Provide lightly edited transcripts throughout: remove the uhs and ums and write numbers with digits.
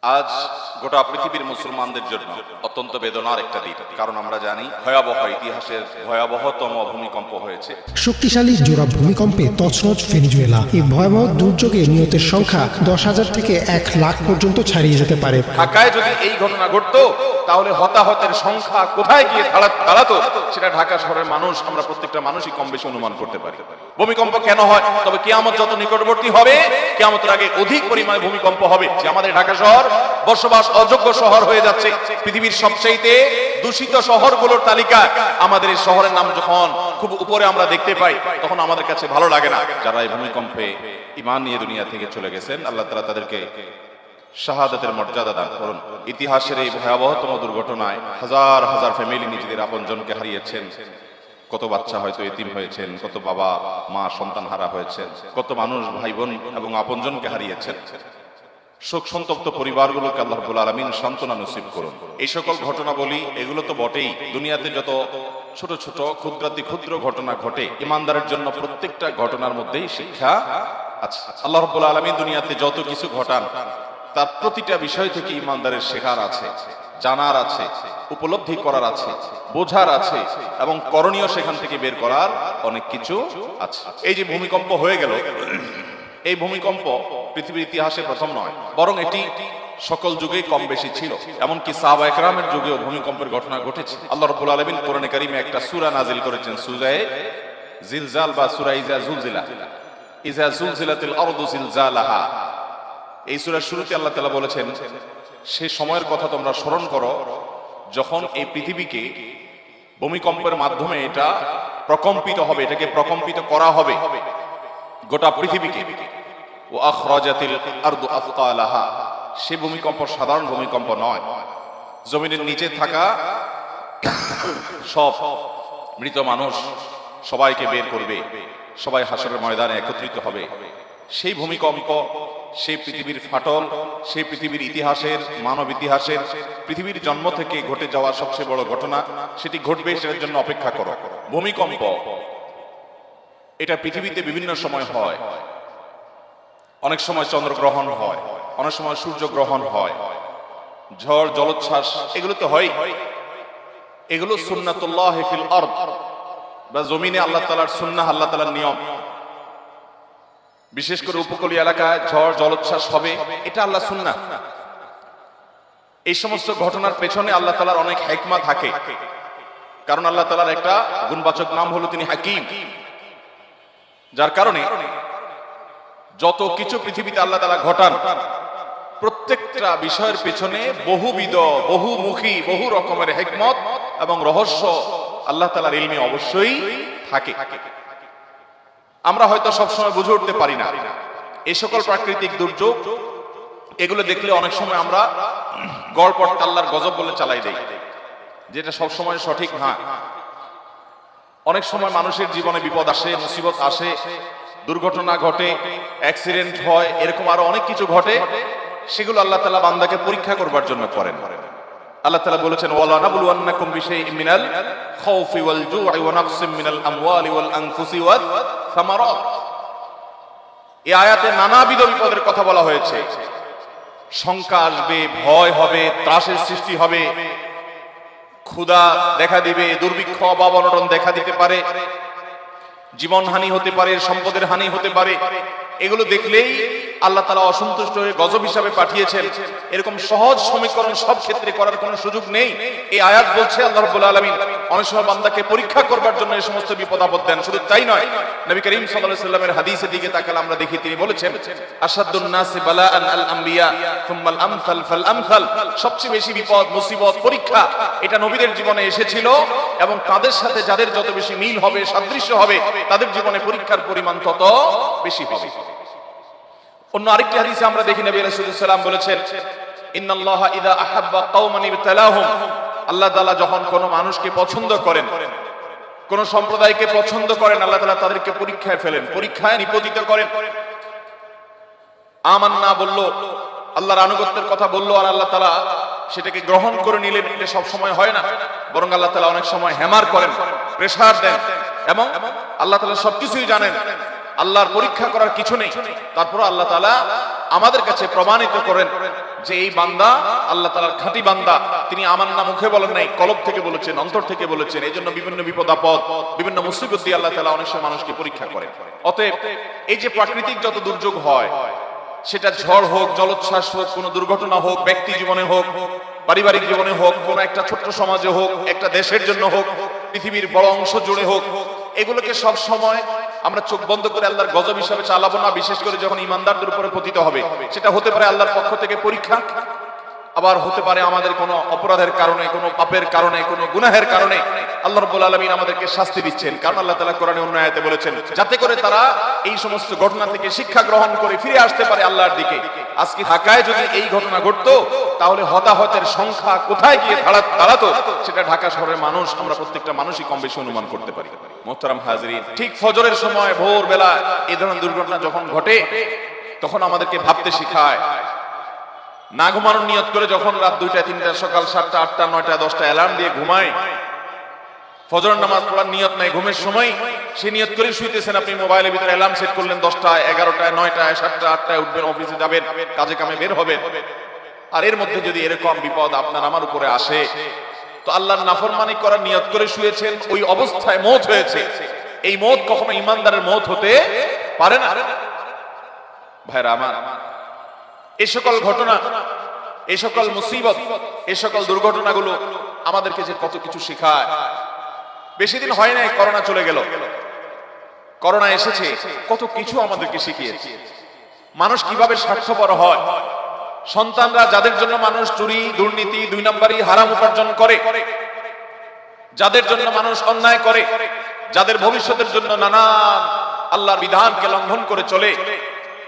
আজ গোটা পৃথিবীর মুসলমানদের জন্য অত্যন্ত বেদনার একটা দিন, কারণ আমরা জানি ভয়াবহ ইতিহাসের ভয়াবহতম ভূমিকম্প হয়েছে। শক্তিশালী জোড়া ভূমিকম্পে তছনছ ভেনেজুয়েলা। এই ভয়াবহ দুর্যোগে নিহতের সংখ্যা 10,000 থেকে 1 লাখ পর্যন্ত ছাড়িয়ে যেতে পারে। ঢাকায় যদি এই ঘটনা ঘটতো তাহলে হতাহতের সংখ্যা কোথায় গিয়ে দাঁড়াতো সেটা ঢাকা শহরের মানুষ, আমরা প্রত্যেকটা মানুষই কম বেশি অনুমান করতে পারি। ভূমিকম্প কেন হয়? তবে কিয়ামত যত নিকটবর্তী হবে, কিয়ামতের আগে অধিক পরিমাণে ভূমিকম্প হবে। যে আমাদের ঢাকা শহর বসবাস অযোগ্য শহর হয়ে যাচ্ছে, পৃথিবীর সবচেয়ে দূষিত শহরগুলোর তালিকায় আমাদের এই শহরের নাম যখন খুব উপরে আমরা দেখতে পাই, তখন আমাদের কাছে ভালো লাগে না। যারা এই ভূমিকম্পে ঈমান নিয়ে দুনিয়া থেকে চলে গেছেন, আল্লাহ তাআলা তাদেরকে শাহাদাতের মর্যাদা দান করুন। ইতিহাসের এই ভয়াবহতম দুর্ঘটনায় হাজার হাজার ফ্যামিলি নিজেদের আপনজনকে হারিয়েছেন। কত বাচ্চা হয়তো এতিম হয়েছেন, কত বাবা মা সন্তান হারা হয়েছেন, কত মানুষ ভাই বোন এবং আপনজনকে হারিয়েছেন। শোক সন্তপ্ত পরিবারগুলোকে আল্লাহ রাব্বুল আলামিন সান্ত্বনা নসিব করুন। এই সকল ঘটনা বলি, এগুলো তো বটেই, দুনিয়াতে যত ছোট ছোট ক্ষুদ্রাতি ক্ষুদ্র ঘটনা ঘটে, ইমানদারের জন্য প্রত্যেকটা ঘটনার মধ্যেই শিক্ষা আছে। আল্লাহ রাব্বুল আলামিন দুনিয়াতে যত কিছু ঘটান, তার প্রতিটা বিষয় থেকে ইমানদারের শেখার আছে, জানার আছে, উপলব্ধি করার আছে, বোঝার আছে এবং করণীয় সেখান থেকে বের করার অনেক কিছু আছে। এই যে ভূমিকম্প হয়ে গেল, এই ভূমিকম্প পৃথিবীর ইতিহাসে প্রথম নয়, বরং এটি সকল যুগেই কম বেশি ছিল। এমনকি সাহাবায়ে কেরামের যুগেও ভূমিকম্পের ঘটনা ঘটেছে। আল্লাহ রাব্বুল আলামিন কোরআনে কারিমে একটা সূরা নাজিল করেছেন, সূরা জিলজাল বা সূরা ইজা জুলজিলা, ইজা জুলজিলাতিল আরদু জিলজালাহা। এই সূরার শুরুতে আল্লাহ তাআলা বলেছেন, সেই সময়ের কথা তোমরা স্মরণ করো যখন এই পৃথিবীকে ভূমিকম্পের মাধ্যমে এটা প্রকম্পিত হবে, এটাকে প্রকম্পিত করা হবে, গোটা পৃথিবীকে। ও আখরাজাতিল আরদু আফকালাহা। সে ভূমিকম্প সাধারণ ভূমিকম্প নয়, জমিনের নিচে থাকা সব মৃত মানুষ সবাইকে বের করবে, সবাই হাসরের ময়দানে একত্রিত হবে। সেই ভূমিকম্প, সেই পৃথিবীর ফাটল, সেই পৃথিবীর ইতিহাসের, মানব ইতিহাসের, পৃথিবীর জন্ম থেকে ঘটে যাওয়া সবচেয়ে বড় ঘটনা, সেটি ঘটবে, সেটার জন্য অপেক্ষা করো। ভূমিকম্প এটা পৃথিবীতে বিভিন্ন সময় হয়। অনেক সময় চন্দ্রগ্রহণ হয়, অনেক সময় সূর্যগ্রহণ হয়, ঝড় জলোচ্ছ্বাস এগুলো তো হয়। এগুলো সুন্নাতুল্লাহ ফিল আরদ, বা জমিনে আল্লাহ তাআলার সুন্নাহ, আল্লাহ তাআলার নিয়ম। বিশেষ করে উপকূলীয় এলাকায় ঝড় জলোচ্ছ্বাস হবে, এটা আল্লাহ সুন্নাহ। এই সমস্ত ঘটনার পেছনে আল্লাহ তাআলার অনেক হিকমা থাকে, কারণ আল্লাহ তাআলার একটা গুণবাচক নাম হলো তিনি হাকিম। যার কারণে যত কিছু পৃথিবীতে আল্লাহ তাআলা ঘটান, প্রত্যেকটা বিষয়ের পেছনে বহুবিধ, বহুমুখী, বহু রকমের হিকমত এবং রহস্য আল্লাহ তাআলার ইলমে অবশ্যই থাকে। আমরা হয়তো সবসময় বুঝে উঠতে পারি না এই সকল প্রাকৃতিক দুর্যোগ। এগুলো দেখলে অনেক সময় আমরা গড়পড় আল্লাহর গজব বলে চালাই দেই, যেটা সবসময় সঠিক না। অনেক সময় মানুষের জীবনে বিপদ আসে, মুসিবত আসে, দুর্ঘটনা ঘটে, অ্যাক্সিডেন্ট হয়, এরকম আরো অনেক কিছু ঘটে। সেগুলো আল্লাহ তাআলা বান্দাকে পরীক্ষা করবার জন্য করেন। আল্লাহ তাআলা বলেছেন, ওয়ালা নাবলুওয়ান্নাকুম বিশাইইম মিনাল খাউফি ওয়াল জু'i ওয়া নাকসিম মিনাল আমওয়ালি ওয়াল আনফুসি ওয়াস সামারাত। এই আয়াতে নানাবিধ বিপদের কথা বলা হয়েছে। শঙ্কা আসবে, ভয় হবে, ত্রাসের সৃষ্টি হবে, ক্ষুধা দেখা দিবে, দুর্ভিক্ষ, অভাব অনটন দেখা দিতে পারে, জীবন হানি হতে পারে, সম্পদের হানি হতে পারে। এগুলো দেখলেই আল্লাহ তাআলা অসন্তুষ্ট হয়ে গজব হিসাবে পাঠিয়েছেন। এরকম সহজ সমীকরণ সব ক্ষেত্রে করার কোনো সুযোগ নেই। এই আয়াত বলছে আল্লাহ রাব্বুল আলামিন অনেক সময় বান্দাকে পরীক্ষা করবার জন্য এই সমস্ত বিপদ আপদ দেন। শুধু তাই নয়, নবী করিম সাল্লাল্লাহু আলাইহি ওয়াসাল্লামের হাদিসের দিকে তাকালে আমরা দেখি তিনি বলেছেন, আশাদ্দুন নাসি বালাআন আল আমবিয়া সুম্মাল আমসাল ফাল আমসাল। সবচেয়ে বেশি বিপদ, মুসিবত, পরীক্ষা এটা নবীদের জীবনে এসেছিল, এবং তাদের সাথে যাদের যত বেশি মিল হবে, সাদৃশ্য হবে, তাদের জীবনে পরীক্ষার পরিমাণ তত বেশি হবে। অন্য আরেকটি হাদিসে আমরা দেখি নবী আলাইহিস সালাম বলেছেন, ইন্নাল্লাহা ইযা আহাব্বা কওমান ইবতালাহুম। আল্লাহ তাআলা যখন কোন মানুষকে পছন্দ করেন, কোন সম্প্রদায়কে পছন্দ করেন, আল্লাহ তাআলা তাদেরকে পরীক্ষায় ফেলেন, পরীক্ষায় নিপতিত করেন। আমান্না বলল, আল্লাহর আনুগত্যের কথা বলল, আর আল্লাহ তাআলা সেটাকে গ্রহণ করে নিলেন, এটা সব সময় হয় না। বরং আল্লাহ তাআলা অনেক সময় হ্যামার করেন, প্রেসার দেন, এবং আল্লাহ তাআলা সবকিছুই জানেন, আল্লাহর পরীক্ষা করার কিছু নেই। তারপর আল্লাহ তাআলা আমাদের কাছে প্রমাণিত করেন যে এই বান্দা আল্লাহ তাআলার খাঁটি বান্দা, তিনি আমার না মুখে বলেন নাই, কলব থেকে বলেছেন, অন্তর থেকে বলেছেন। এই জন্য বিভিন্ন বিপদ আপদ, বিভিন্ন মুসিবত দিয়ে আল্লাহ তাআলা অনেক সময় মানুষকে পরীক্ষা করেন। অতএব এই যে প্রাকৃতিক যত দুর্যোগ হয়, সেটা ঝড় হোক, জলোচ্ছ্বাস হোক, কোনো দুর্ঘটনা হোক, ব্যক্তি জীবনে হোক, পারিবারিক জীবনে হোক, কোন একটা ছোট্ট সমাজে হোক, একটা দেশের জন্য হোক, পৃথিবীর বড় অংশ জুড়ে হোক, এগুলোকে সব সময় আমরা চোখ বন্ধ করে আল্লাহর গজব হিসাবে চালাবো না। বিশেষ করে যখন ইমানদারদের উপরে পতিত হবে, সেটা হতে পারে আল্লাহর পক্ষ থেকে পরীক্ষা, আবার হতে পারে আমাদের কোনো অপরাধের কারণে, কোনো পাপের কারণে, কোনো গুনাহের কারণে আল্লাহ রাব্বুল আলামিন আমাদেরকে শাস্তি দিচ্ছেন। কারণ আল্লাহ তাআলা কোরআনে অন্য আয়াতে বলেছেন, যাতে করে তারা এই সমস্ত ঘটনা থেকে শিক্ষা গ্রহণ করে ফিরে আসতে পারে আল্লাহর দিকে। আজকে ঢাকায় যদি এই ঘটনা ঘটতো, তাহলে হতাহতের সংখ্যা কোথায় গিয়ে দাঁড়াতো, সেটা ঢাকা শহরের মানুষ, আমরা প্রত্যেকটা মানুষই কম বেশি অনুমান করতে পারি। মোহতারাম হাজরিন, ঠিক ফজরের সময় ভোরবেলা এই ধরনের দুর্ঘটনা যখন ঘটে, তখন আমাদেরকে ভাবতে শিখায়। না ঘুমানোর নিয়ত করে যখন রাত 2টা 3টা, সকাল 7টা 8টা 9টা 10টা অ্যালার্ম দিয়ে ঘুমায়, ফজরের নামাজ পড়ার নিয়ত নাই, ঘুমের সময় সে নিয়ত করে শুইতেছেন, আপনি মোবাইলের ভিতরে অ্যালার্ম সেট করলেন 10টায়, 11টায়, 9টায়, 7টা 8টায় উঠবেন, অফিসে যাবেন, কাজে কামে বের হবেন। আর এর মধ্যে যদি এরকম বিপদ আপনার আমার উপরে আসে, তো আল্লাহর নাফরমানি করার নিয়ত করে শুয়েছেন, ওই অবস্থায় মওত হয়েছে। এই মওত কখনো ইমানদারের মওত হতে পারে না। ভাইরা আমার, এই সকল ঘটনা, এই সকল মুসিবত, এই সকল দুর্ঘটনাগুলো আমাদেরকে যে কত কিছু শেখায়। বেশি দিন হয় নাই করোনা চলে গেল, করোনা এসেছে, কত কিছু আমাদেরকে শিখিয়েছে। মানুষ কিভাবে স্বার্থপর হয়, সন্তানরা যাদের জন্য মানুষ চুরি, দুর্নীতি, 2 নম্বরই হারাম উপার্জন করে, যাদের জন্য মানুষ অন্যায় করে, যাদের ভবিষ্যতের জন্য নানান আল্লাহর বিধানকে লঙ্ঘন করে চলে,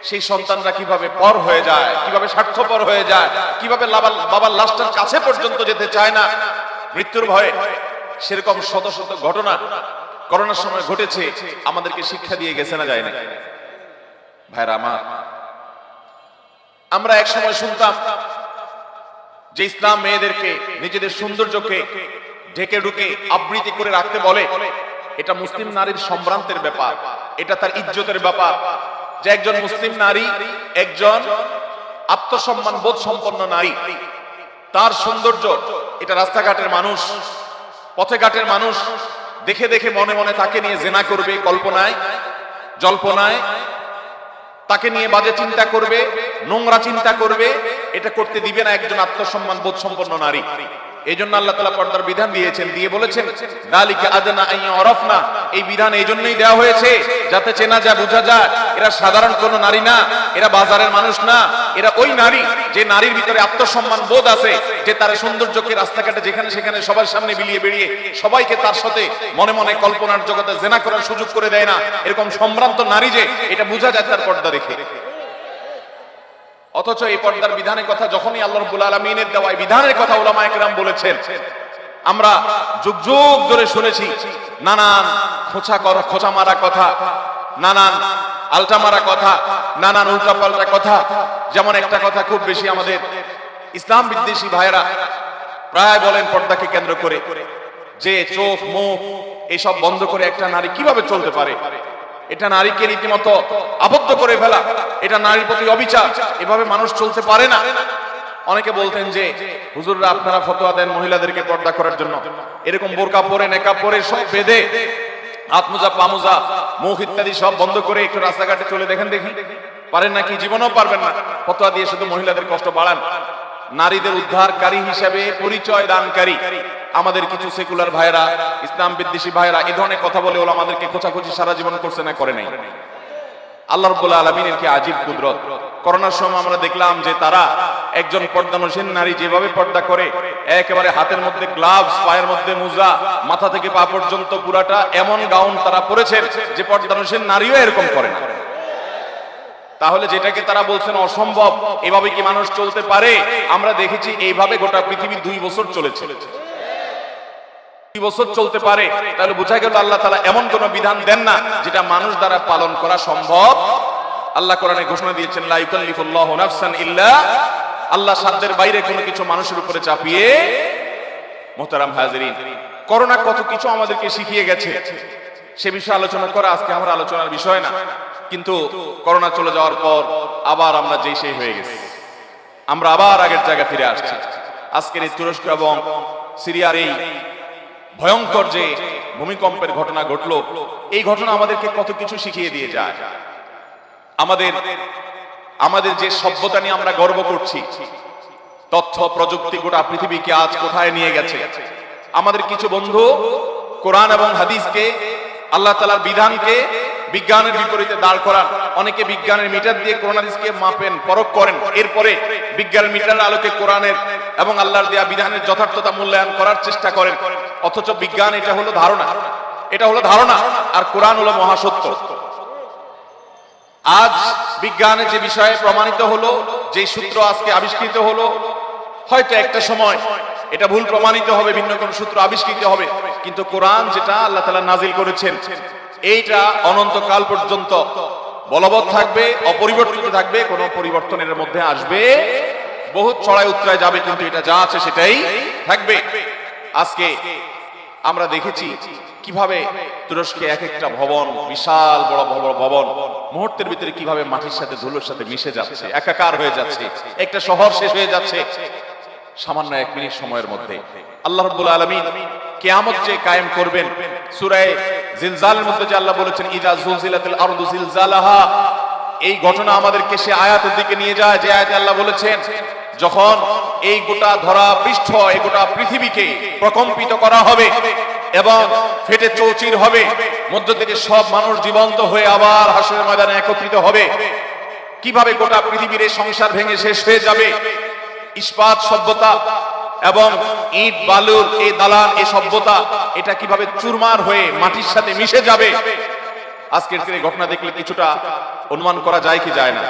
সেই সন্তানরা কিভাবে পর হয়ে যায়, কিভাবে স্বার্থপর হয়ে যায়, কিভাবে বাবার লাশটার কাছে পর্যন্ত যেতে চায় না মৃত্যুর ভয়ে। সেরকম শত শত ঘটনা করোনার সময় ঘটেছে, আমাদেরকে শিক্ষা দিয়ে গেছে না যায় না। ভাইরা আমার, আমরা এক সময় শুনতাম যে ইসলাম মেয়েদেরকে নিজেদের সৌন্দর্যকে ঢেকে ঢুকে আবৃত্তি করে রাখতে বলে। এটা মুসলিম নারীর সম্ভ্রান্তের ব্যাপার, এটা তার ইজ্জতের ব্যাপার, যে একজন মুসলিম নারী, একজন আত্মসম্মান বোধ সম্পন্ন নারী, তার সৌন্দর্য, এটা রাস্তাঘাটের মানুষ, পথে ঘাটের মানুষ দেখে দেখে মনে মনে তাকে নিয়ে জেনা করবে, কল্পনায় জল্পনায় তাকে নিয়ে বাজে চিন্তা করবে, নোংরা চিন্তা করবে। এটা করতে দিবে না একজন আত্মসম্মান বোধ সম্পন্ন নারী। এই জন্য আল্লাহ তাআলা পর্দার বিধান দিয়েছেন, দিয়ে বলেছেন যালিকা আদনা আন ইউরাফনা। এই বিধান এই জন্যই দেওয়া হয়েছে যাতে চেনা যায়, বোঝা যায় এরা সাধারণ কোনো নারী না, এরা বাজারের মানুষ না, এরা ওই নারী যে নারীর ভিতরে আত্মসম্মান বোধ আছে, যে তার সৌন্দর্যকে রাস্তাঘাটে যেখানে সেখানে সবার সামনে বিলিয়ে বেরিয়ে সবাইকে তার সাথে মনে মনে কল্পনার জগতে জেনা করার সুযোগ করে দেয় না, এরকম সম্ভ্রান্ত নারী যে, এটা বোঝা যায় তার পর্দা দেখে। অথচ এই পর্দার বিধানের কথা যখনই আল্লাহ রাব্বুল আলামিনের দেওয়া এই বিধানের কথা উলামায়ে কেরাম বলেছেন, আমরা যুগ যুগ ধরে শুনেছি নানান খোঁচা মারা কথা, নানান আলটা মারা কথা, নানান উল্টা পাল্টা কথা। যেমন একটা কথা খুব বেশি আমাদের ইসলাম বিদ্বেষী ভাইরা প্রায় বলেন পর্দাকে কেন্দ্র করে, যে চোখ মুখ এসব বন্ধ করে একটা নারী কিভাবে চলতে পারে, এটা নারীকে রীতিমতো আবদ্ধ করে ফেলা, এটা নারীর প্রতি অবিচার, এভাবে মানুষ চলতে পারে না। অনেকে বলতেন যে হুজুররা আপনারা ফতোয়া দেন মহিলাদেরকে পর্দা করার জন্য, এরকম বোরকা পরে নেকাব পরে সব বেঁধে হাত মোজা পা মোজা মুখ ইত্যাদি সব বন্ধ করে একটু রাস্তাঘাটে চলে দেখেন দেখি, পারেন নাকি? জীবনেও পারবেন না। ফতোয়া দিয়ে শুধু মহিলাদের কষ্ট বাড়ান। নারীদের উদ্ধারকারী হিসেবে পরিচয় দানকারী আমাদের কিছু সেকুলার ভাইরা, ইসলাম বিদ্বেষী ভাইরা এই ধরনের কথা বলে ওরা আমাদেরকে খোঁচাখুচি সারা জীবন করছে না, করে নাই? আল্লাহ রাব্বুল আলামিনের কি আজীব কুদরত। করোনার সময় আমরা দেখলাম যে তারা একজন পর্দানশীল নারী যেভাবে পর্দা করে, একেবারে হাতের মধ্যে গ্লাভস, পায়ের মধ্যে মোজা, মাথা থেকে পা পর্যন্ত পুরাটা এমন গাউন তারা পরেছেন যে পর্দানশীল নারীও এরকম করে না। তাহলে যেটাকে তারা বলছেন অসম্ভব, এভাবে কি মানুষ চলতে পারে? আমরা দেখেছি এইভাবে গোটা পৃথিবী 2 বছর চলেছে, 2 বছর চলতে পারে। তাহলে বোঝা গেল আল্লাহ তাআলা এমন কোন বিধান দেন না যেটা মানুষ দ্বারা পালন করা সম্ভব। আল্লাহ কোরআনে ঘোষণা দিয়েছেন লা ইউকাল্লিফুল্লাহু নাফসান ইল্লা, আল্লাহ সাধ্যের বাইরে কোনো কিছু মানুষের উপরে চাপিয়ে। মুহতারাম হাজিরিন, করোনা কত কিছু আমাদেরকে শিখিয়ে গেছে, সে বিষয়ে আলোচনা করা আজকে আমার আলোচনার বিষয় না। কিন্তু করোনা চলে যাওয়ার পর আবার আমরা যেই সেই হয়ে গেছি। আমরা আবার আগের জায়গায় ফিরে আসছি। আজকের এই তুরস্ক এবং সিরিয়ার এই ভয়ঙ্কর যে ভূমিকম্পের ঘটনা ঘটলো, এই ঘটনা আমাদেরকে কত কিছু শিখিয়ে দিয়ে যায়। আমাদের যে সভ্যতা নিয়ে আমরা গর্ব করছি, তথ্য প্রযুক্তি গোটা পৃথিবীকে আজ কোথায় নিয়ে গেছে। আমাদের কিছু বন্ধু কোরআন এবং হাদিসকে, আল্লাহ তাআলার বিধানকে বিজ্ঞানের বিপরীতে দাঁড় করান। অনেকে বিজ্ঞানের মিটার দিয়ে কোরআন হাদিসকে মাপেন, পরখ করেন, এরপরে বিজ্ঞানের মিটারের আলোকে কোরআনের এবং আল্লাহর দেয়া বিধানের যথার্থতা মূল্যায়ন করার চেষ্টা করেন। অথচ বিজ্ঞান এটা হলো ধারণা, আর কোরআন হলো মহাসত্য। আজ বিজ্ঞানের যে বিষয়ে প্রমাণিত হলো, যে সূত্র আজকে আবিষ্কৃত হলো, হয়তো একটা সময় এটা ভুল প্রমাণিত হবে, ভিন্ন কোন সূত্র আবিষ্কৃত হবে, কিন্তু কোরআন যেটা আল্লাহ তাআলা নাজিল করেছেন, এইটা অনন্তকাল পর্যন্ত বলবৎ থাকবে, অপরিবর্তিত থাকবে, কোনো পরিবর্তনের মধ্যে আসবে, বহুত চড়াই উতরায় যাবে, কিন্তু এটা যা আছে সেটাই থাকবে। আজকে আমরা দেখেছি কিভাবে তুরস্কে এক একটা ভবন, বিশাল বড় ভবন মুহূর্তের ভিতরে কিভাবে মাটির সাথে ধুলোর সাথে মিশে যাচ্ছে, একাকার হয়ে যাচ্ছে, একটা শহর শেষ হয়ে যাচ্ছে সামান্য 1 মিনিট সময়ের মধ্যে। আল্লাহ রাব্বুল আলামিন কিয়ামত যে কায়েম করবেন, সূরা জিলজালের মধ্যে যে আল্লাহ বলেছেন ইযা যুলজিলাতিল আরদু জিলজালাহা, এই ঘটনা আমাদেরকে সে আয়াতের দিকে নিয়ে যায় যে আয়াতে আল্লাহ বলেছেন যখন এই গোটা ধরা পৃষ্ঠ, এই গোটা পৃথিবীকে প্রকম্পিত করা হবে এবং ফেটে চৌচির হবে, মধ্য থেকে সব মানুষ জীবন্ত হয়ে আবার হাসরের ময়দানে একত্রিত হবে, কিভাবে গোটা পৃথিবীর এই সংসার ভেঙে শেষ হয়ে যাবে, ইস্পাত সভ্যতা এবং ইট বালুর এই দালান, এই সভ্যতা, এটা কিভাবে চুরমার হয়ে মাটির সাথে মিশে যাবে। আজকের এই ঘটনা দেখলে কিছুটা অনুমান করা যায় কি যায় না।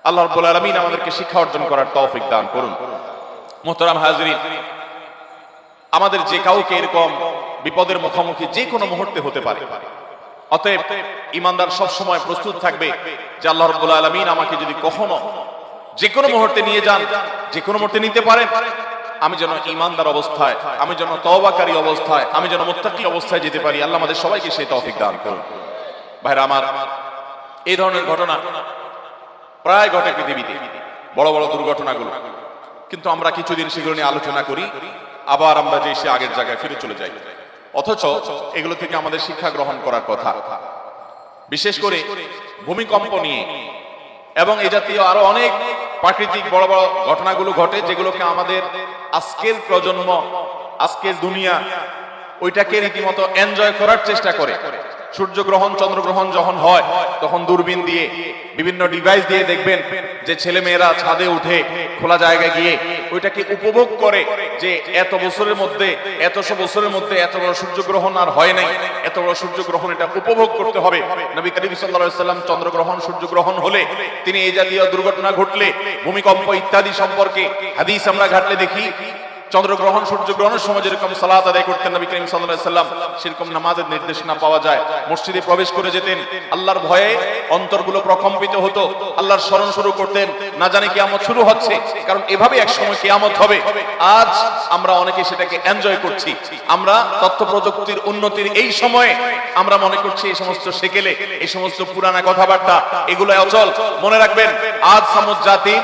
আল্লাহ রাব্বুল আলামিন আমাদেরকে শিক্ষা অর্জন করার তৌফিক দান করুন। মুহতারাম হাজিরিন, আমাদের যে কাউকে এরকম বিপদের মুখোমুখি যে কোনো মুহূর্তে হতে পারে। অতএব ঈমানদার সব সময় প্রস্তুত থাকবে যে আল্লাহ রাব্বুল আলামিন আমাকে যদি কখনো যে কোনো মুহূর্তে নিয়ে যান, যে কোনো মুহূর্তে নিতে পারেন, আমি যেন ঈমানদার অবস্থায়, আমি যেন তওবাকারী অবস্থায়, আমি যেন মুত্তাকি অবস্থায় যেতে পারি। আল্লাহ আমাদের সবাইকে সেই তৌফিক দান করুন। ভাইরা আমার, এই ধরনের ঘটনা প্রায় ঘটে পৃথিবীতে, বড় বড় দুর্ঘটনাগুলো, কিন্তু আমরা কিছুদিন সেগুলো নিয়ে আলোচনা করি, আবার আমরা যে সে আগের জায়গায় ফিরে চলে যাই। অথচ এগুলো থেকে আমাদের শিক্ষা গ্রহণ করার কথা, বিশেষ করে ভূমিকম্প নিয়ে এবং এই জাতীয় আরো অনেক প্রাকৃতিক বড় বড় ঘটনাগুলো ঘটে, যেগুলোকে আমাদের আজকের প্রজন্ম, আজকের দুনিয়া ওইটাকে রীতিমতো এনজয় করার চেষ্টা করে। সূর্যগ্রহণ, চন্দ্রগ্রহণ যখন হয়, তখন দূরবীন দিয়ে, বিভিন্ন ডিভাইস দিয়ে দেখবেন যে ছেলে মেয়েরা ছাদে উঠে খোলা জায়গায় গিয়ে ওইটাকে উপভোগ করে, যে এত বছরের মধ্যে, এতশো বছরের মধ্যে এত বড় সূর্যগ্রহণ আর হয় নাই, এত বড় সূর্যগ্রহণ, এটা উপভোগ করতে হবে। নবী করিম সাল্লাল্লাহু আলাইহি ওয়াসাল্লাম চন্দ্রগ্রহণ, সূর্যগ্রহণ হলে তিনি এই জাতীয় দুর্ঘটনা ঘটলে, ভূমিকম্প ইত্যাদি সম্পর্কে হাদিস আমরা ঘাটলে দেখি, চন্দ্রগ্রহণ, সূর্যগ্রহণের সময় যেরকম সালাত আদায় করতেন নবী করিম সাল্লাল্লাহু আলাইহি ওয়াসাল্লাম, সেরকম নামাজের নির্দেশনা পাওয়া যায়। মসজিদে প্রবেশ করে যেতেন, আল্লাহর ভয়ে অন্তরগুলো প্রকম্পিত হতো, আল্লাহর স্মরণ শুরু করতেন, না জানি কিয়ামত শুরু হচ্ছে, কারণ এভাবে এক সময় কিয়ামত হবে। আজ আমরা অনেকে সেটাকে এনজয় করছি। আমরা তথ্য প্রযুক্তির উন্নতির এই সময়ে আমরা মনে করছি এই সমস্ত সেকেলে, এই সমস্ত পুরানা কথাবার্তা, এগুলো অচল। মনে রাখবেন, আজ সামুদ জাতি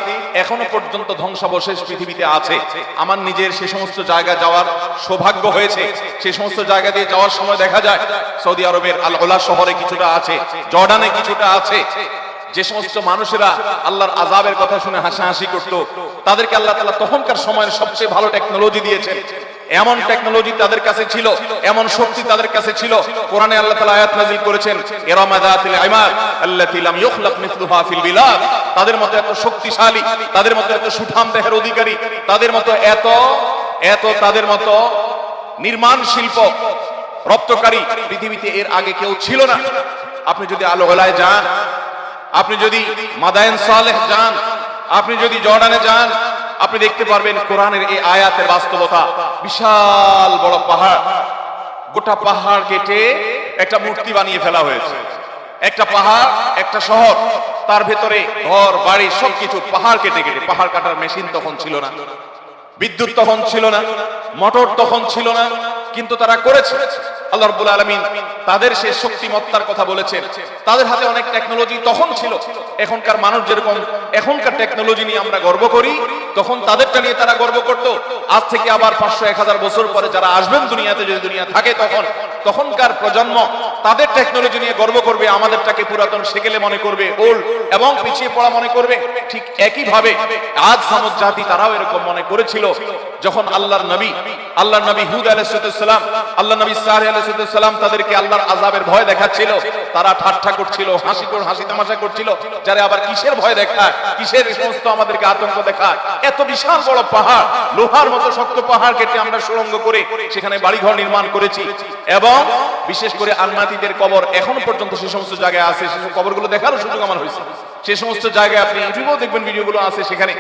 এখনো পর্যন্ত ধ্বংসাবশেষ পৃথিবীতে আছে। আমার নিজের সে সমস্ত জায়গা যাওয়ার সৌভাগ্য হয়েছে। সেই সমস্ত জায়গা দিয়ে যাওয়ার সময় দেখা যায় সৌদি আরবের আল উলা শহরে কিছুটা আছে, জর্ডানে কিছুটা আছে, যে সমস্ত মানুষেরা আল্লাহর আযাবের কথা শুনে হাসাহাসি করতো, তাদেরকে আল্লাহ তাআলা তখনকার সময়ের সবচেয়ে ভালো টেকনোলজি দিয়েছেন। এমন টেকনোলজি তাদের কাছে ছিল, এমন শক্তি তাদের কাছে ছিল। কোরআনে আল্লাহ তাআলা আয়াত নাযিল করেছেন, ইরামা যাতিল ইমাদ আল্লাতী লাম ইখলাক মিসলুহা ফিল বিলাদ। তাদের মতো এত শক্তিশালী, তাদের মতো এত সুঠাম দেহের অধিকারী, তাদের মতো এত তাদের মতো নির্মাণ শিল্প রপ্তকারী পৃথিবীতে এর আগে কেউ ছিল না। আপনি যদি আল উলায় যান, আপনি যদি মাদায়েন সালেহ যান, আপনি যদি জর্ডানে যান, আপনি দেখতে পারবেন কোরআনের এই আয়াতের বাস্তবতা। বিশাল বড় পাহাড়, গোটা পাহাড় কেটে একটা মূর্তি বানিয়ে ফেলা হয়েছে। একটা পাহাড়, একটা শহর, তার ভেতরে ঘর বাড়ি সবকিছু পাহাড় কেটে কেটে। পাহাড় কাটার মেশিন তখন ছিল না, বিদ্যুৎ তখন ছিল না, মোটর তখন ছিল না, কিন্তু তারা করেছে। আল্লাহ রাব্বুল আলামিন তাদের সেই শক্তিমত্তার কথা বলেছেন। তাদের হাতে অনেক টেকনোলজি তখন ছিল, এখনকার মানুষ যেরকম এখনকার টেকনোলজি নিয়ে আমরা গর্ব করি, তখন তাদেরটা নিয়ে তারা গর্ব করত। আজ থেকে আবার 500-1000 বছর পরে যারা আসবেন দুনিয়াতে, যদি দুনিয়া থাকে তখনকার প্রজন্ম তাদের টেকনোলজি নিয়ে গর্ব করবে, আমাদেরটাকে পুরাতন সেকেলে মনে করবে, ওল্ড এবং পিছিয়ে পড়া মনে করবে। ঠিক একই ভাবে আজ সামুদ জাতি তারাও এরকম মনে করেছিল। যখন আল্লাহর নবী হুদ আলাইহিস সালাম, আল্লাহর নবী সালেহ আলাইহিস সালাম তাদেরকে আল্লাহর আযাবের ভয় দেখাচ্ছিল, তারা ঠাট্টা করছিল, হাসি তামাশা করছিল, যারা আবার কিসের ভয় দেখায়, কিসের সমস্ত আমাদেরকে আতঙ্ক দেখায়। এত বিশাল বড় পাহাড়, লোহার মতো শক্ত পাহাড় কেটে আমরা সুড়ঙ্গ করে সেখানে বাড়িঘর নির্মাণ করেছি। এবং বিশেষ করে আলমাতিদের কবর এখনো পর্যন্ত সেই সমস্ত জায়গায় আছে, সেই কবরগুলো দেখারও সুযোগ আমার হয়েছে। সেই সমস্ত জায়গায় আপনি ইউটিউবেও দেখবেন, ভিডিওগুলো আছে, সেখানে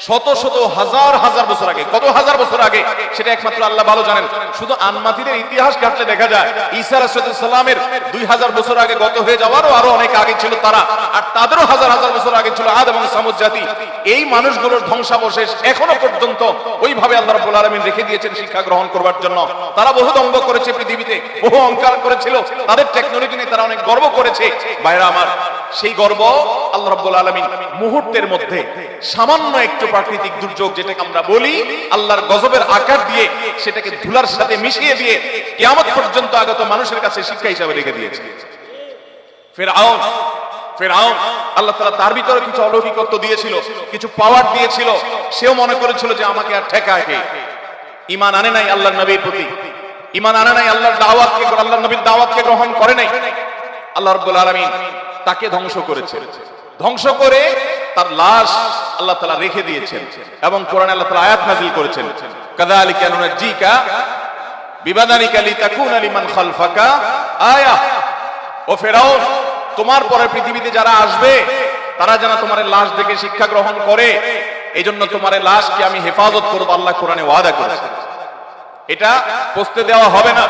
শত শত হাজার বছর আগে, কত হাজার বছর আগে সেটা একমাত্র আল্লাহ ভালো জানেন। শুধু আনমাতিদের ইতিহাস ঘাটলে দেখা যায় ঈসা আলাইহিস সালামের 2000 বছর আগে গত হয়ে যাওয়ারও আরো অনেক আগে ছিল তারা, আর তাদেরও হাজার বছর আগে ছিল আদ এবং সামুদ জাতি। এই মানুষগুলোর ধ্বংসাবশেষ এখনো পর্যন্ত ওইভাবে আল্লাহ রাব্বুল আলামিন রেখে দিয়েছেন শিক্ষা গ্রহণ করবার জন্য। তারা বহু দম্ভ করেছে পৃথিবীতে, বহু অহংকার করেছিল, তাদের টেকনোলজি নিয়ে তারা অনেক গর্ব করেছে। ভাইরা আমার, সেই গর্ব আল্লাহ রাব্বুল আলামিন মুহূর্তের মধ্যে সামান্য একটু প্রাকৃতিক দুর্যোগ যেটাকে আমরা বলি আল্লাহর গজবের আকার দিয়ে সেটাকে ধুলার সাথে মিশিয়ে দিয়ে কিয়ামত পর্যন্ত আগত মানুষের কাছে শিক্ষা হিসেবে রেখে দিয়েছে। ফেরাউন আল্লাহ তাআলা তার ভিতরে কিছু অলৌকিকত্ব দিয়েছিল, কিছু পাওয়ার দিয়েছিল। সেও মনে করেছিল যে আমাকে আর ঠেকায় কে? ঈমান আনে নাই আল্লাহর নবীর প্রতি, ঈমান আনে নাই আল্লাহর দাওয়াতকে, আল্লাহর নবীর দাওয়াতকে গ্রহণ করে নাই। আল্লাহ রাব্বুল আলামিন তাকে ধ্বংস করেছেন, ধ্বংস করে তার লাশ আল্লাহ তাআলা রেখে দিয়েছেন। এবং কোরআনে আল্লাহ তাআলা আয়াত নাযিল করেছেন, কাযালিকা নুনজ্জিকা বিবাদানিকা লিতাকুনা লিমান খালফাকা আয়া। ও ফেরাউন, তোমার পরে পৃথিবীতে যারা আসবে তারা যেন তোমার লাশ দেখে শিক্ষা গ্রহণ করে, এইজন্য তোমার লাশকে আমি হেফাজত করব, আল্লাহ কোরআনে ওয়াদা করেছেন। এটা পচতে দেওয়া হবে না,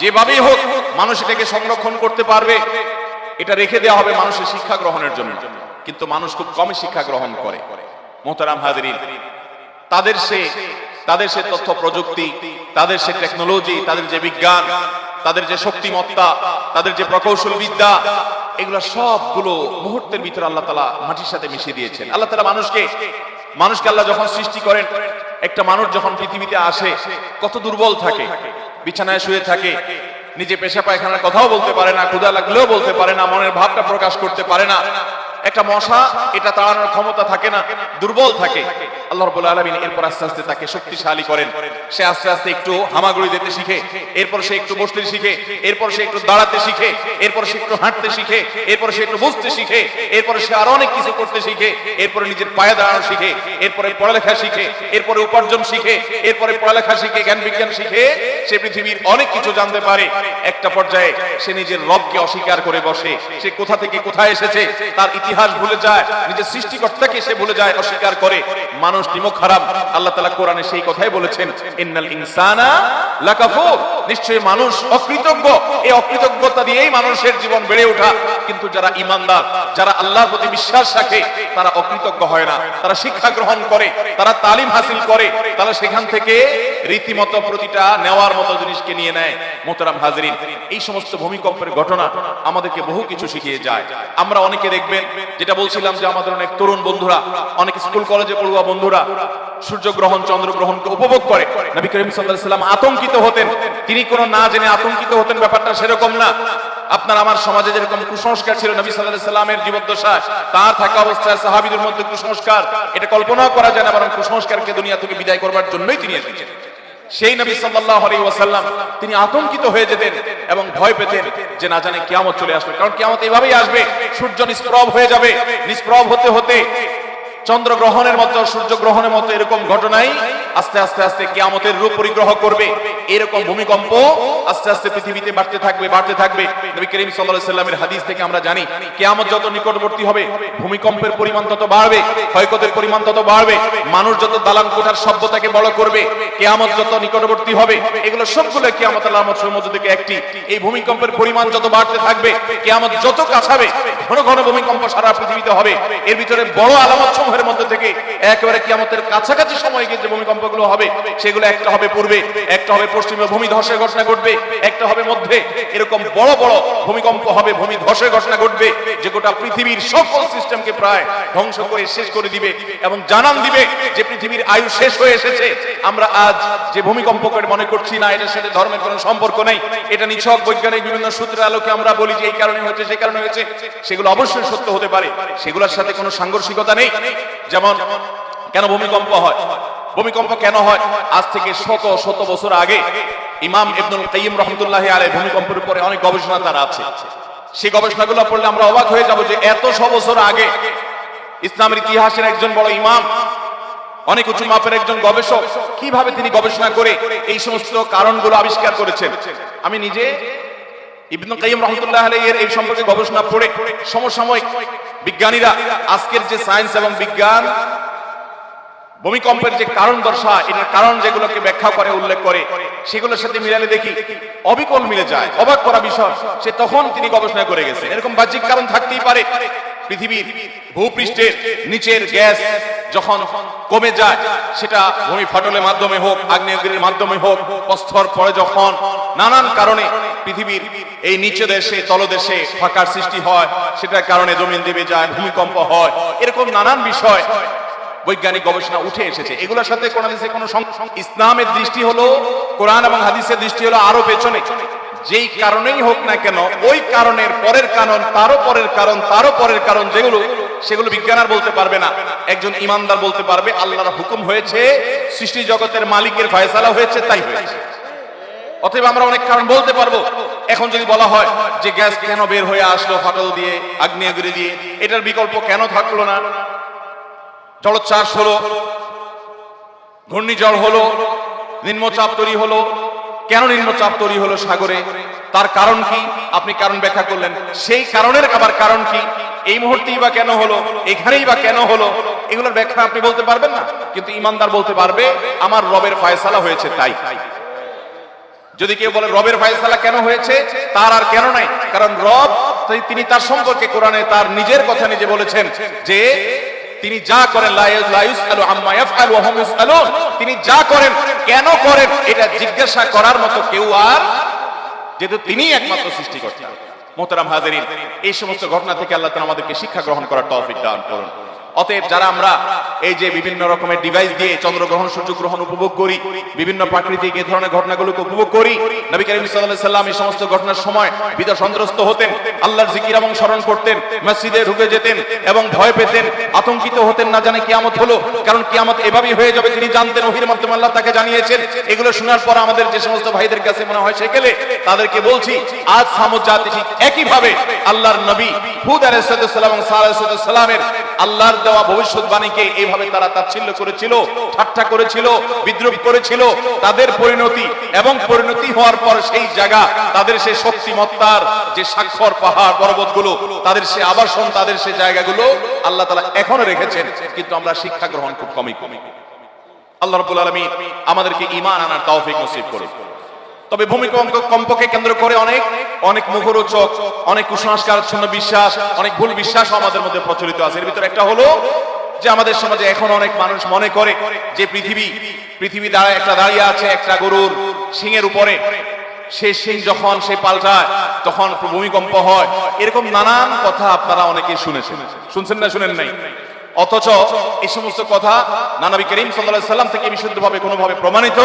যেভাবেই হোক মানুষ এটাকে সংরক্ষণ করতে পারবে, এটা রেখে দেওয়া হবে মানুষের শিক্ষা গ্রহণের জন্য। কিন্তু মানুষ খুব কমই শিক্ষা গ্রহণ করে। মোহতারাম হাজিরিন, তাদের সে তথ্য প্রযুক্তি, তাদের সে টেকনোলজি, তাদের যে বিজ্ঞান, তাদের যে শক্তিমত্তা, তাদের যে প্রকৌশল বিদ্যা, এগুলো সবগুলো মুহূর্তের ভিতরে আল্লাহ তাআলা মাটির সাথে মিশিয়ে দিয়েছেন। আল্লাহ তাআলা মানুষকে আল্লাহ যখন সৃষ্টি করেন, একটা মানুষ যখন পৃথিবীতে আসে কত দুর্বল থাকে, বিছানায় শুয়ে থাকে, নিজে পেশা পায়খানার কথাও বলতে পারে না, ক্ষুধা লাগলেও বলতে পারে না, মনের ভাবটা প্রকাশ করতে পারে না। একটা মশা এটা তাড়ানোর ক্ষমতা থাকে না, দুর্বল থাকে। আল্লাহ রাব্বুল আলামিন এরপর আস্তে আস্তে তাকে শক্তিশালী করেন। সে আস্তে আস্তে একটু হামাগুড়ি দিতে শিখে, এরপর সে একটু বসতে শিখে, এরপর সে একটু দাঁড়াতে শিখে, এরপর সে একটু হাঁটতে শিখে, এরপর সে একটু বুঝতে শিখে, এরপর সে আরো অনেক কিছু করতে শিখে, এরপরে নিজের পায়ে দাঁড়ানো শিখে, এরপরে পড়ালেখা শিখে, এরপরে উপার্জন শিখে, এরপরে পড়ালেখা শিখে, জ্ঞান বিজ্ঞান শিখে সে পৃথিবীর অনেক কিছু জানতে পারে। একটা পর্যায়ে সে নিজের রবকে অস্বীকার করে বসে, সে কোথা থেকে কোথায় এসেছে তার ইতিহাস ভুলে যায়, নিজের সৃষ্টিকর্তাকে সে ভুলে যায়, অস্বীকার করে। মানুষ নিমক হারাম। আল্লাহ তাআলা কোরআনে সেই কথাই বলেছেন, ইন্নাল ইনসানা লাকাফুর, নিশ্চয়ই মানুষ অকৃতজ্ঞ। এই অকৃতজ্ঞতা দিয়েই মানুষের জীবন বেড়ে ওঠা। কিন্তু যারা ঈমানদার, যারা আল্লাহর প্রতি বিশ্বাস রাখে, তারা অকৃতজ্ঞ হয় না, তারা শিক্ষা গ্রহণ করে, তারা তালিম হাসিল করে, তারা সেখান থেকে রীতিমতো প্রতিটা নেওয়ার মতো জিনিসকে নিয়ে নেয়। মোহতারাম হাজিরিন, এই সমস্ত ভূমিকম্পের ঘটনা আমাদেরকে বহু কিছু শিখিয়ে যায়। আমরা অনেকে দেখবেন, যেটা বলছিলাম যে আমাদের অনেক তরুণ বন্ধুরা, অনেক স্কুল কলেজে পড়ুয়া বন্ধুরা সূর্যগ্রহণ চন্দ্রগ্রহণকে উপভোগ করে। নবী করিম সাল্লাল্লাহু আলাইহি ওয়াসাল্লাম আতঙ্কিত হতেন, তিনি কোনো না জেনে আতঙ্কিত হতেন, ব্যাপারটা সেরকম না। আপনার আমার সমাজে যেরকম কুসংস্কার ছিল নবী সাল্লাল্লাহু আলাইহি ওয়াসাল্লামের জীবদ্দশায়, তার থাকা অবস্থায় সাহাবীদের মধ্যে কুসংস্কার, এটা কল্পনা করা যায় না, বরং কুসংস্কারকে দুনিয়া থেকে বিদায় করবার জন্যই তিনি এসেছেন। সেই নবী সাল্লাল্লাহু আলাইহি ওয়াসাল্লাম তিনি আতঙ্কিত হয়ে যেতেন এবং ভয় পেতেন যে না জানে কিয়ামত চলে আসবে। কারণ কিয়ামত এভাবেই আসবে, সূর্য নিষ্প্রভ হয়ে যাবে, নিষ্প্রভ হতে হতে চন্দ্রগ্রহণের মতো, সূর্যগ্রহণের মতো এরকম ঘটনাই আস্তে আস্তে আস্তে কিয়ামতের রূপ পরিগ্রহ করবে। এরকম ভূমিকম্প আস্তে আস্তে পৃথিবীতে বাড়তে থাকবে, বাড়তে থাকবে। নবী করিম সাল্লাল্লাহু আলাইহি ওয়াসাল্লামের হাদিস থেকে আমরা জানি, কিয়ামত যত নিকটবর্তী হবে ভূমিকম্পের পরিমাণ তত বাড়বে, ক্ষয়ক্ষতির পরিমাণ তত বাড়বে, মানুষ যত দালান কোঠার সভ্যতাকে বড় করবে, কিয়ামত যত নিকটবর্তী হবে। এগুলো সবগুলো কিয়ামতের আলামতের মধ্যে থেকে একটি। এই ভূমিকম্পের পরিমাণ যত বাড়তে থাকবে, কিয়ামত যত কাছাবে, ঘন ঘন ভূমিকম্প সারা পৃথিবীতে হবে। এর ভিতরে বড় আলামত সমূহের মধ্যে থেকে একেবারে কিয়ামতের কাছাকাছি সময়ে যে ভূমিকম্পগুলো হবে, সেগুলো একটা হবে পূর্বে, একটা হবে পশ্চিমে ভূমি ধসের ঘটনা ঘটবে, একটা হবে মধ্যে, এরকম বড় বড় ভূমিকম্প হবে, ভূমি ধসের ঘটনা ঘটবে যে গোটা পৃথিবীর সকল সিস্টেমকে প্রায় ধ্বংস করে শেষ করে দিবে এবং জানান দিবে যে পৃথিবীর আয়ু শেষ হয়ে এসেছে। আমরা আজ যে ভূমিকম্পকে মনে করছি না, এটার সাথে ধর্মের কোনো সম্পর্ক নেই, এটা নিছক বৈজ্ঞানিক বিভিন্ন সূত্রের আলোকে আমরা বলি যে এই কারণে হয়েছে সেই কারণে হয়েছে, সেগুলো অবশ্যই সত্য হতে পারে, সেগুলোর সাথে কোনো সাংঘর্ষিকতা নেই। যেমন কেন ভূমিকম্প হয়, ভূমিকম্প কেন হয়? আজ থেকে শত শত বছর আগে ইমাম ইবনুল কাইয়িম রাহমাতুল্লাহি আলাইহি ভূমিকম্পের উপরে অনেক গবেষণা তার আছে। সেই গবেষণাগুলো পড়লে আমরা অবাক হয়ে যাব যে এত বছর আগে ইসলামের ইতিহাসের একজন বড় ইমাম, অনেক উঁচু মাপের একজন গবেষক, কিভাবে তিনি গবেষণা করে এই সমস্ত কারণগুলো আবিষ্কার করেছেন। আমি নিজে ইবনুল কাইয়িম রাহমাতুল্লাহি আলাইহি এর এই সম্পর্কে গবেষণা পড়ে সমসাময়িক বিজ্ঞানীরা আজকের যে সায়েন্স এবং বিজ্ঞান ভূমিকম্পের যে কারণ দর্শায়, এটার কারণ যেগুলোকে ব্যাখ্যা করে উল্লেখ করে, সেগুলোর সাথে মিলালে দেখি অবিকল মিলে যায়, অবাক করা বিষয়। সে তখন তিনি গবেষণা করে গেছে এরকম বাহ্যিক কারণ থাকতেই পারে। পৃথিবীর ভূপৃষ্ঠের নিচের গ্যাস যখন কমে যায়, সেটা ভূমি ফাটলের মাধ্যমে হোক, আগ্নেয়গিরির মাধ্যমে হোক, প্রস্তর পরে যখন নানান কারণে পৃথিবীর এই নিচে দেশে তলদেশে ফাঁকার সৃষ্টি হয়, সেটার কারণে জমিন দেবে যায়, ভূমিকম্প হয়, এরকম নানান বিষয় বৈজ্ঞানিক গবেষণা উঠে এসেছে। এগুলোর সাথে কোন হাদিসে কোন ইসলামের দৃষ্টি হলো, কোরআন এবং হাদিসের দৃষ্টি হলো আরো পেছনে। যেই কারণেই হোক না কেন, ওই কারণের পরের কারণ, তারও পরের কারণ, তারও পরের কারণ, যেগুলো সেগুলো বিজ্ঞান আর বলতে পারবে না, একজন ইমানদার বলতে পারবে আল্লাহর হুকুম হয়েছে, সৃষ্টি জগতের মালিকের ফয়সালা হয়েছে, তাই হয়েছে। অতএব আমরা অনেক কারণ বলতে পারবো। এখন যদি বলা হয় যে গ্যাস কেন বের হয়ে আসলো ফাটল দিয়ে, আগ্নেয়গিরি দিয়ে, এটার বিকল্প কেন থাকলো না? জলোচ্ছ্বাস হলো, ঘূর্ণিঝড় হলো, নিম্নচাপ তৈরি হলো, কেন নিম্নচাপ তৈরি হলো সাগরে, তার কারণ কি? আপনি কারণ ব্যাখ্যা করলেন, সেই কারণের আবার কারণ কি? এই মুহূর্তেই বা কেন হলো, এখানেই বা কেন হলো, এগুলোর ব্যাখ্যা আপনি বলতে পারবেন না। কিন্তু ইমানদার বলতে পারবে আমার রবের ফয়সালা হয়েছে তাই। যদি কেউ বলে রবের ফয়সালা কেন হয়েছে, তার আর কেন নাই, কারণ রব তিনি তার সম্পর্কে কোরআনে তার নিজের কথা নিজে বলেছেন যে তিনি যা করেন লা ইউসআলু আম্মা ইয়াফআলু ওয়া হুম ইউসআলুন, তিনি যা করেন কেন করেন এটা জিজ্ঞাসা করার মতো কেউ আর, যেহেতু তিনি একমাত্র সৃষ্টিকর্তা। মোহতারাম হাজিরিন, এই সমস্ত ঘটনা থেকে আল্লাহ তাআলা আমাদেরকে শিক্ষা গ্রহণ করার তৌফিক দান করুন। অতএব যারা আমরা এই যে বিভিন্ন রকমের ডিভাইস দিয়ে চন্দ্রগ্রহণ সূর্যগ্রহণ উপভোগ করি, বিভিন্ন প্রাকৃতিক এই ধরনের ঘটনাগুলোকে উপভোগ করি, নবী করিম সাল্লাল্লাহু আলাইহি সাল্লাম এই সমস্ত ঘটনার সময় বিদ সন্ত্রস্ত হতেন, আল্লাহর জিকির এবং স্মরণ করতেন, মসজিদে ঢুকে যেতেন এবং ভয় পেতেন, আতঙ্কিত হতেন, না জানে কিয়ামত হলো, কারণ কিয়ামত এভাবেই হয়ে যাবে তিনি জানতেন, ওহীর মাধ্যমে আল্লাহ তাকে জানিয়েছেন। এগুলো শোনার পর আমাদের যে সমস্ত ভাইদের কাছে মনে হয় সেকেলে, তাদেরকে বলছি আজ সামুদ জাতি ঠিক একই ভাবে আল্লাহর নবী হুদ আলাইহিস সালাম এবং সালেহ আলাইহিস সালামের আল্লাহর দেওয়া ভবিষ্যৎবাণীকে এইভাবে তারা তাচ্ছিল্য করেছিল, ঠাট্টা করেছিল, বিদ্রুপ করেছিল। তাদের পরিণতি এবং পরিণতি হওয়ার পর সেই জায়গা, তাদের সেই শক্তিমত্তার যে স্বাক্ষর পাহাড় পর্বতগুলো, তাদের সে আবাসন, তাদের সে জায়গাগুলো আল্লাহ তাআলা এখনো রেখেছেন, কিন্তু আমরা শিক্ষা গ্রহণ খুব কমই করি। আল্লাহ রাব্বুল আলামিন আমাদেরকে ঈমান আনার তৌফিক নসিব করুন। তবে ভূমিকম্পকে কেন্দ্র করে অনেক মুখরোচক, অনেক কুসংস্কারাচ্ছন্ন বিশ্বাস, অনেক ভুল বিশ্বাস আমাদের মধ্যে প্রচলিত আছে। এর ভিতরে একটা হলো যে আমাদের সমাজে এখন অনেক মানুষ মনে করে যে পৃথিবী দাঁড়িয়ে আছে একটা গরুর শিংয়ের উপরে, সেই শিং যখন সে পাল্টায় তখন ভূমিকম্প হয়। এরকম নানান কথা আপনারা অনেকে শুনছেন না শুনেন নাই? অথচ এই সমস্ত কথা না নবী করিম সাল্লাল্লাহু আলাইহি সাল্লাম থেকে বিশুদ্ধভাবে কোনোভাবে প্রমাণিত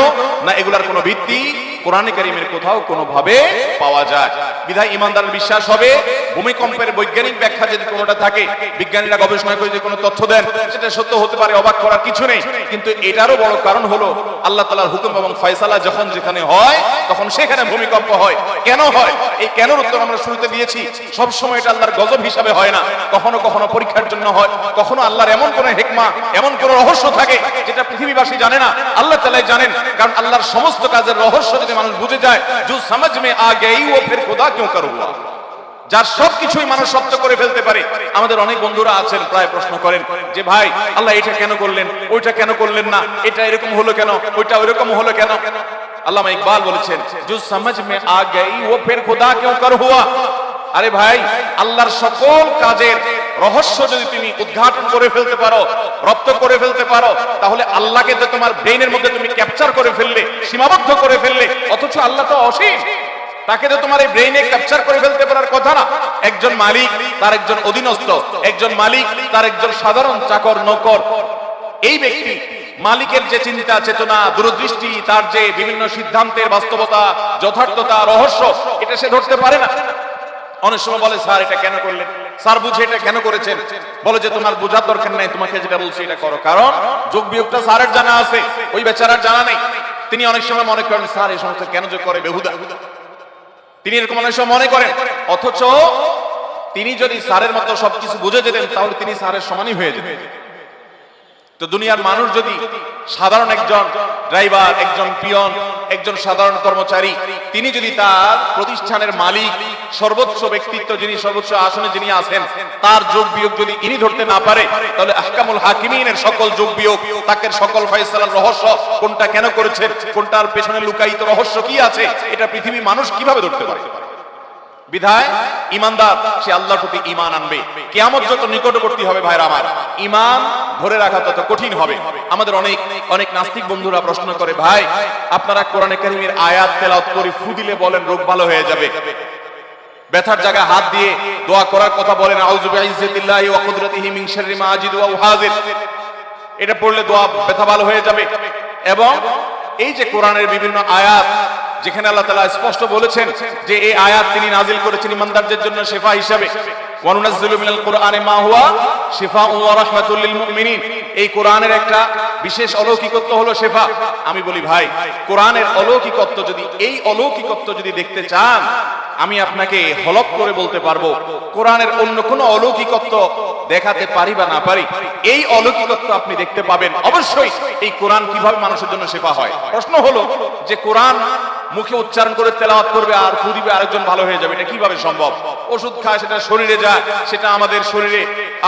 না, এগুলার কোনো ভিত্তি কোরআনে কারীমের কোথাও কোনোভাবে পাওয়া যায়। বিধায় ইমানদারের বিশ্বাস হবে ভূমিকম্পের বৈজ্ঞানিক ব্যাখ্যা যদি কোনোটা থাকে, বিজ্ঞানীরা গবেষণা করে যে কোনো তথ্য দেন, সেটা সত্য হতে পারে, অবাক করার কিছু নেই। কিন্তু এটারও বড় কারণ হলো আল্লাহ তাআলার হুকুম এবং ফয়সালা যখন যেখানে হয় তখন সেখানে ভূমিকম্প হয়। কেন হয়? এই কেনর উত্তর আমরা শুরুতে দিয়েছি। সব সময় এটা আল্লাহর গজব হিসাবে হয় না, কখনো কখনো পরীক্ষার জন্য হয়, কখনো আল্লাহর এমন কোন হিকমা, এমন কোন রহস্য থাকে যেটা পৃথিবীবাসী জানে না, আল্লাহ তাআলাই জানেন। কারণ আল্লাহর সমস্ত কাজের রহস্য যদি মানুষ বুঝে যায়, जो समझ में आ गई वो फिर खुदा क्यों करूंगा, যার সবকিছুই মানুষ সত্য করে ফেলতে পারে। আমাদের অনেক বন্ধুরা আছেন প্রায় প্রশ্ন করেন যে ভাই আল্লাহ এটা কেন করলেন, ওইটা কেন করলেন না, এটা এরকম হলো কেন, ওইটা ওইরকম হলো কেন। আল্লামা ইকবাল বলেছেন जो समझ में आ गई वो फिर खुदा क्यों कर हुआ। আরে ভাই, আল্লাহর সকল কাজের রহস্য যদি তুমি উদ্ঘাটন করে ফেলতে পারো, রপ্ত করে ফেলতে পারো, তাহলে আল্লাহকে তো তোমার ব্রেইনের মধ্যে তুমি ক্যাপচার করে ফেললে, সীমাবদ্ধ করে ফেললে। অথচ আল্লাহ তো অসীম, তাকে তো তোমার এই ব্রেইনে ক্যাপচার করে ফেলতে পারার কথা না। একজন মালিক, তার একজন অধীনস্থ, একজন মালিক, তার একজন সাধারণ চাকর নৌকর। এই ব্যক্তি মালিকের যে চিন্তা চেতনা, দূরদৃষ্টি, তার যে বিভিন্ন সিদ্ধান্তের বাস্তবতা, যথার্থতা, রহস্য, এটা সে ধরতে পারে না। অনেক সময় বলে, স্যার এটা কেন করলেন, স্যার বুঝে এটা কেন করেছেন? বলে যে তোমার বোঝার দরকার নাই, তোমাকে যেটা বলছি এটা করো। কারণ যোগ বিয়োগটা স্যারের জানা আছে, ওই বেচারার জানা নেই। তিনি অনেক সময় মনে করেন স্যার এই সমস্ত কেন যে করে, বেহুদা। তিনি এরকম অনেক সময় মনে করেন। অথচ তিনি যদি স্যারের মতো সবকিছু বুঝে যেতেন, তাহলে তিনি স্যারের সমানই হয়ে যেতেন। তো দুনিয়ার মানুষ যদি সাধারণ একজন ড্রাইভার, একজন পিয়ন, একজন সাধারণ কর্মচারী, তিনি যদি তার প্রতিষ্ঠানের মালিক, সর্বোচ্চ ব্যক্তিত্ব যিনি, সর্বোচ্চ আসনে যিনি আছেন, তার যোগ বিয়োগ যদি ইনি ধরতে না পারে, তাহলে আহকামুল হাকিমিনের সকল যোগ বিয়োগ, তাকের সকল ফয়সালার রহস্য, কোনটা কেন করেছেন, কোনটার পেছনে লুকায়িত রহস্য কি আছে, এটা পৃথিবী মানুষ কিভাবে ধরতে পারে? বিধায় ইমানদার সে আল্লাহর প্রতি ঈমান আনবে। কিয়ামত যত নিকটবর্তী হবে ভাইরা আমার, ঈমান ধরে রাখা তত কঠিন হবে। আমাদের অনেক অনেক নাস্তিক বন্ধুরা প্রশ্ন করে, ভাই আপনারা কোরআনে কারীমের আয়াত তেলাওয়াত করে ফু দিলে বলেন রোগ ভালো হয়ে যাবে, ব্যথার জায়গায় হাত দিয়ে দোয়া করার কথা বলেন, আউযু বিইজ্জাতিল্লাহি ওয়া কুদরাতিহি মিন শাররি মা আজিদু ওয়া উহাযির, এটা পড়লে দোয়া ব্যথা ভালো হয়ে যাবে। এবং এই যে কোরআনের বিভিন্ন আয়াত, যেখানে আল্লাহ তাআলা স্পষ্ট বলেছেন যে এই আয়াত তিনি নাজিল করেছেন ইমানদারদের জন্য শিফা হিসেবে, ওয়া নুনাজ্জিলু মিনাল কুরআনি মা হুয়া শিফাউন ওয়া রাহমাতুল লিল মুমিনিন। এই কোরআনের একটা বিশেষ অলৌকিকত্ব হলো শিফা। আমি বলি ভাই, কোরআনের অলৌকিকত্ব যদি, এই অলৌকিকত্ব যদি দেখতে চান, আমি আপনাকে হলফ করে বলতে পারবো কোরআনের অন্য কোন অলৌকিকত্ব দেখাতে পারি বা না পারি, এই অলৌকিকত্ব আপনি দেখতে পাবেন অবশ্যই এই কোরআন কিভাবে মানুষের জন্য শিফা হয়। প্রশ্ন হলো যে কোরআন মুখে উচ্চারণ করে তেলাওয়াত করবে আর ফু দিবে আরেকজন ভালো হয়ে যাবে, এটা কিভাবে সম্ভব? ওষুধ খায়, সেটা শরীরে যায়, সেটা আমাদের শরীরে,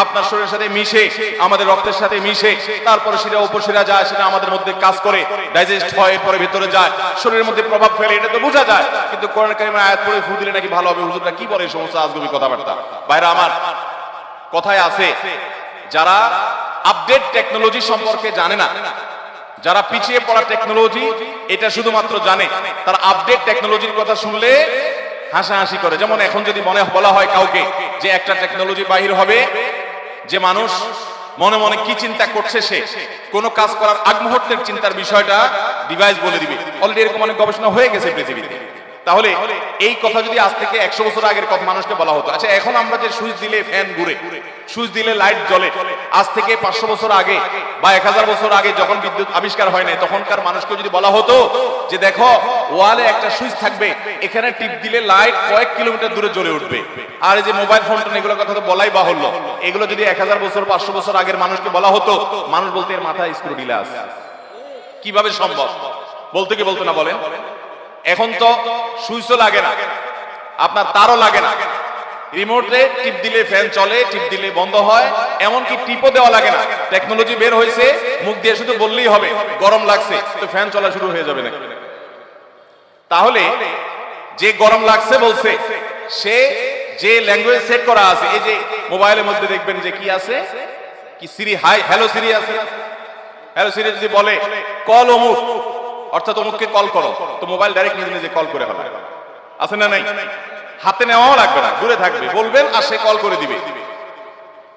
আপনার শরীরের সাথে মিশে, আমাদের রক্তের সাথে মিশে, তারপরে সেটা উপশিরা যায়, সেটা আমাদের মধ্যে কাজ করে, ডাইজেস্ট হয়, এরপরে ভিতরে যায়, শরীরের মধ্যে প্রভাব ফেলে, এটা তো বোঝা যায়। কিন্তু কোরআন কারীমের আয়াত পড়ে ফু দিলে নাকি ভালো হবে, হুজুররা কি বলে এই সমস্ত আজগুবি কথাবার্তা? ভাইরা আমার, কথায় আছে যারা আপডেট টেকনোলজি সম্পর্কে জানে না, যারা পিছিয়ে পড়া টেকনোলজি এটা শুধুমাত্র জানে, তারা আপডেট টেকনোলজির কথা শুনলে হাসাহাসি করে। যেমন এখন যদি মনে বলা হয় কাউকে যে একটা টেকনোলজি বাহির হবে, যে মানুষ মনে মনে কি চিন্তা করছে, সে কোনো কাজ করার আগ মুহূর্তের চিন্তার বিষয়টা ডিভাইস বলে দিবে। অলরেডি এরকম অনেক গবেষণা হয়ে গেছে পৃথিবীতে। তাহলে এই কথা যদি আজ থেকে 100 বছর আগের কথা মানুষকে বলা হতো, আচ্ছা এখন আমরা যে সুইচ দিলে ফ্যান ঘুরে, সুইচ দিলে লাইট জ্বলে, আজ থেকে 500 বছর আগে বা 1000 বছর আগে যখন বিদ্যুৎ আবিষ্কার হয় নাই, তখনকার মানুষকে যদি বলা হতো যে দেখো ওয়ালে একটা সুইচ থাকবে, এখানে টিপ দিলে লাইট কয়েক কিলোমিটার দূরে জ্বলে উঠবে, আর এই যে মোবাইল ফোন টোন এগুলোর কথা তো বলাই বাহুল্য, এগুলো যদি 1000 বছর 500 বছর আগের মানুষকে বলা হতো, মানুষ বলতে এর মাথায় স্ক্রু ঢিলা আছে, কিভাবে সম্ভব? বলতে কি বলতো না বলেন? এখন তো সুইচও লাগে না, আপনার তারও লাগে না, রিমোটে টিপ দিলে ফ্যান চলে, টিপ দিলে বন্ধ হয়, এমনকি টিপও দেওয়া লাগে না। টেকনোলজি বের হয়েছে, মুখ দিয়ে শুধু বললেই হবে গরম লাগছে, তো ফ্যান চলা শুরু হয়ে যাবে না। তাহলে যে গরম লাগছে বলছে, সে যে ল্যাঙ্গুয়েজ সেট করা আছে, এই যে মোবাইলের মধ্যে দেখবেন যে কি আছে, কি সিরি, হাই হ্যালো সিরি আছে, হ্যালো সিরি যদি বলে কল অমুক, অর্থাৎ অমুককে কল করো, তো মোবাইল ডাইরেক্ট নিজে নিজে কল করে হবে, আছে না নাই? হাতে নেওয়াও লাগবে না, দূরে থাকবে, বলবেন আর সে কল করে দিবে।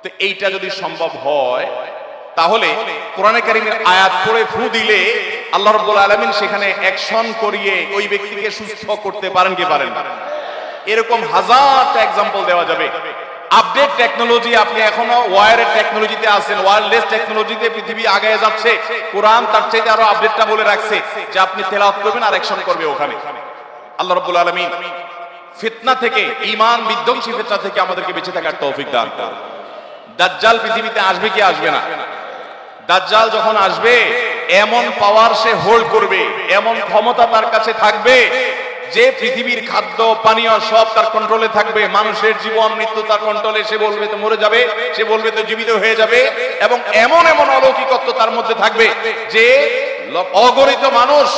তো এইটা যদি সম্ভব হয়, তাহলে কোরআনে কারীমের আয়াত পড়ে ফু দিলে আল্লাহ রাব্বুল আলামিন সেখানে অ্যাকশন করিয়ে ওই ব্যক্তিকে সুস্থ করতে পারেন কি পারেন না? এরকম হাজারটা एग्जांपल দেওয়া যাবে। আপডেট টেকনোলজি, আপনি এখনো ওয়্যারের টেকনোলজিতে আছেন, ওয়্যারলেস টেকনোলজিতে পৃথিবী আগায় যাচ্ছে, কোরআন তার চাইতে আরো আপডেটটা বলে রাখছে যে আপনি তেলাওয়াত করবেন আর অ্যাকশন করবে ওখানে। আল্লাহ রাব্বুল আলামিন ফিতনা থেকে, ঈমান বিধ্বংসী ফিতনা থেকে আমাদেরকে বেঁচে থাকার তৌফিক দান করুন। দাজ্জাল পৃথিবীতে আসবে কি আসবে না? দাজ্জাল যখন আসবে, এমন পাওয়ার সে হোল্ড করবে, এমন ক্ষমতা তার কাছে থাকবে যে পৃথিবীর খাদ্য পানীয় সব তার কন্ট্রোলে থাকবে, মানুষের জীবন মৃত্যু তার কন্ট্রোলে, সে বলবে তো মরে যাবে, সে বলবে তো জীবিত হয়ে যাবে, এবং এমন এমন অলৌকিকত্ব তার মধ্যে থাকবে যে অগণিত মানুষ,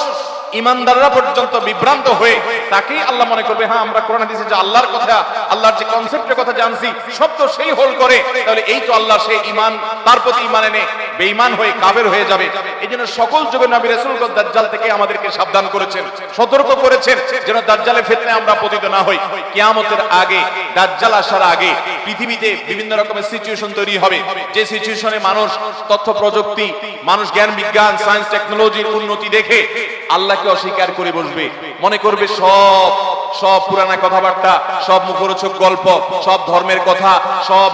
ইমানদাররা পর্যন্ত বিভ্রান্ত হয়ে তাকেই আল্লাহ মনে করবে হ্যাঁ আমরা কোরআন হাদিসে যে আল্লাহর কথা, আল্লাহর যে কনসেপ্টের কথা জানছি সব তো সেই হোল্ড করে, তাহলে এই তো আল্লাহ সেই ঈমান, তার প্রতি ঈমান এনে বেঈমান হয়ে কাফের হয়ে যাবে। এইজন্য সকল যুগের নবী রাসূলগণ দাজ্জাল থেকে আমাদেরকে সাবধান করেছেন, সতর্ক করেছেন যেন দাজ্জালের ফিতনায় আমরা পতিত না হই। কিয়ামতের আগে, দাজ্জাল আসার আগে পৃথিবীতে বিভিন্ন রকমের সিচুয়েশন তৈরি হবে, যে সিচুয়েশনে মানুষ তথ্য প্রযুক্তি, মানুষ জ্ঞান বিজ্ঞান, সায়েন্স টেকনোলজির উন্নতি দেখে আল্লাহকে অস্বীকার করে বসবে, মনে করবে সব পুরানা কথাবার্তা, সব মুখরোচক গল্প, সব ধর্মের কথা, সব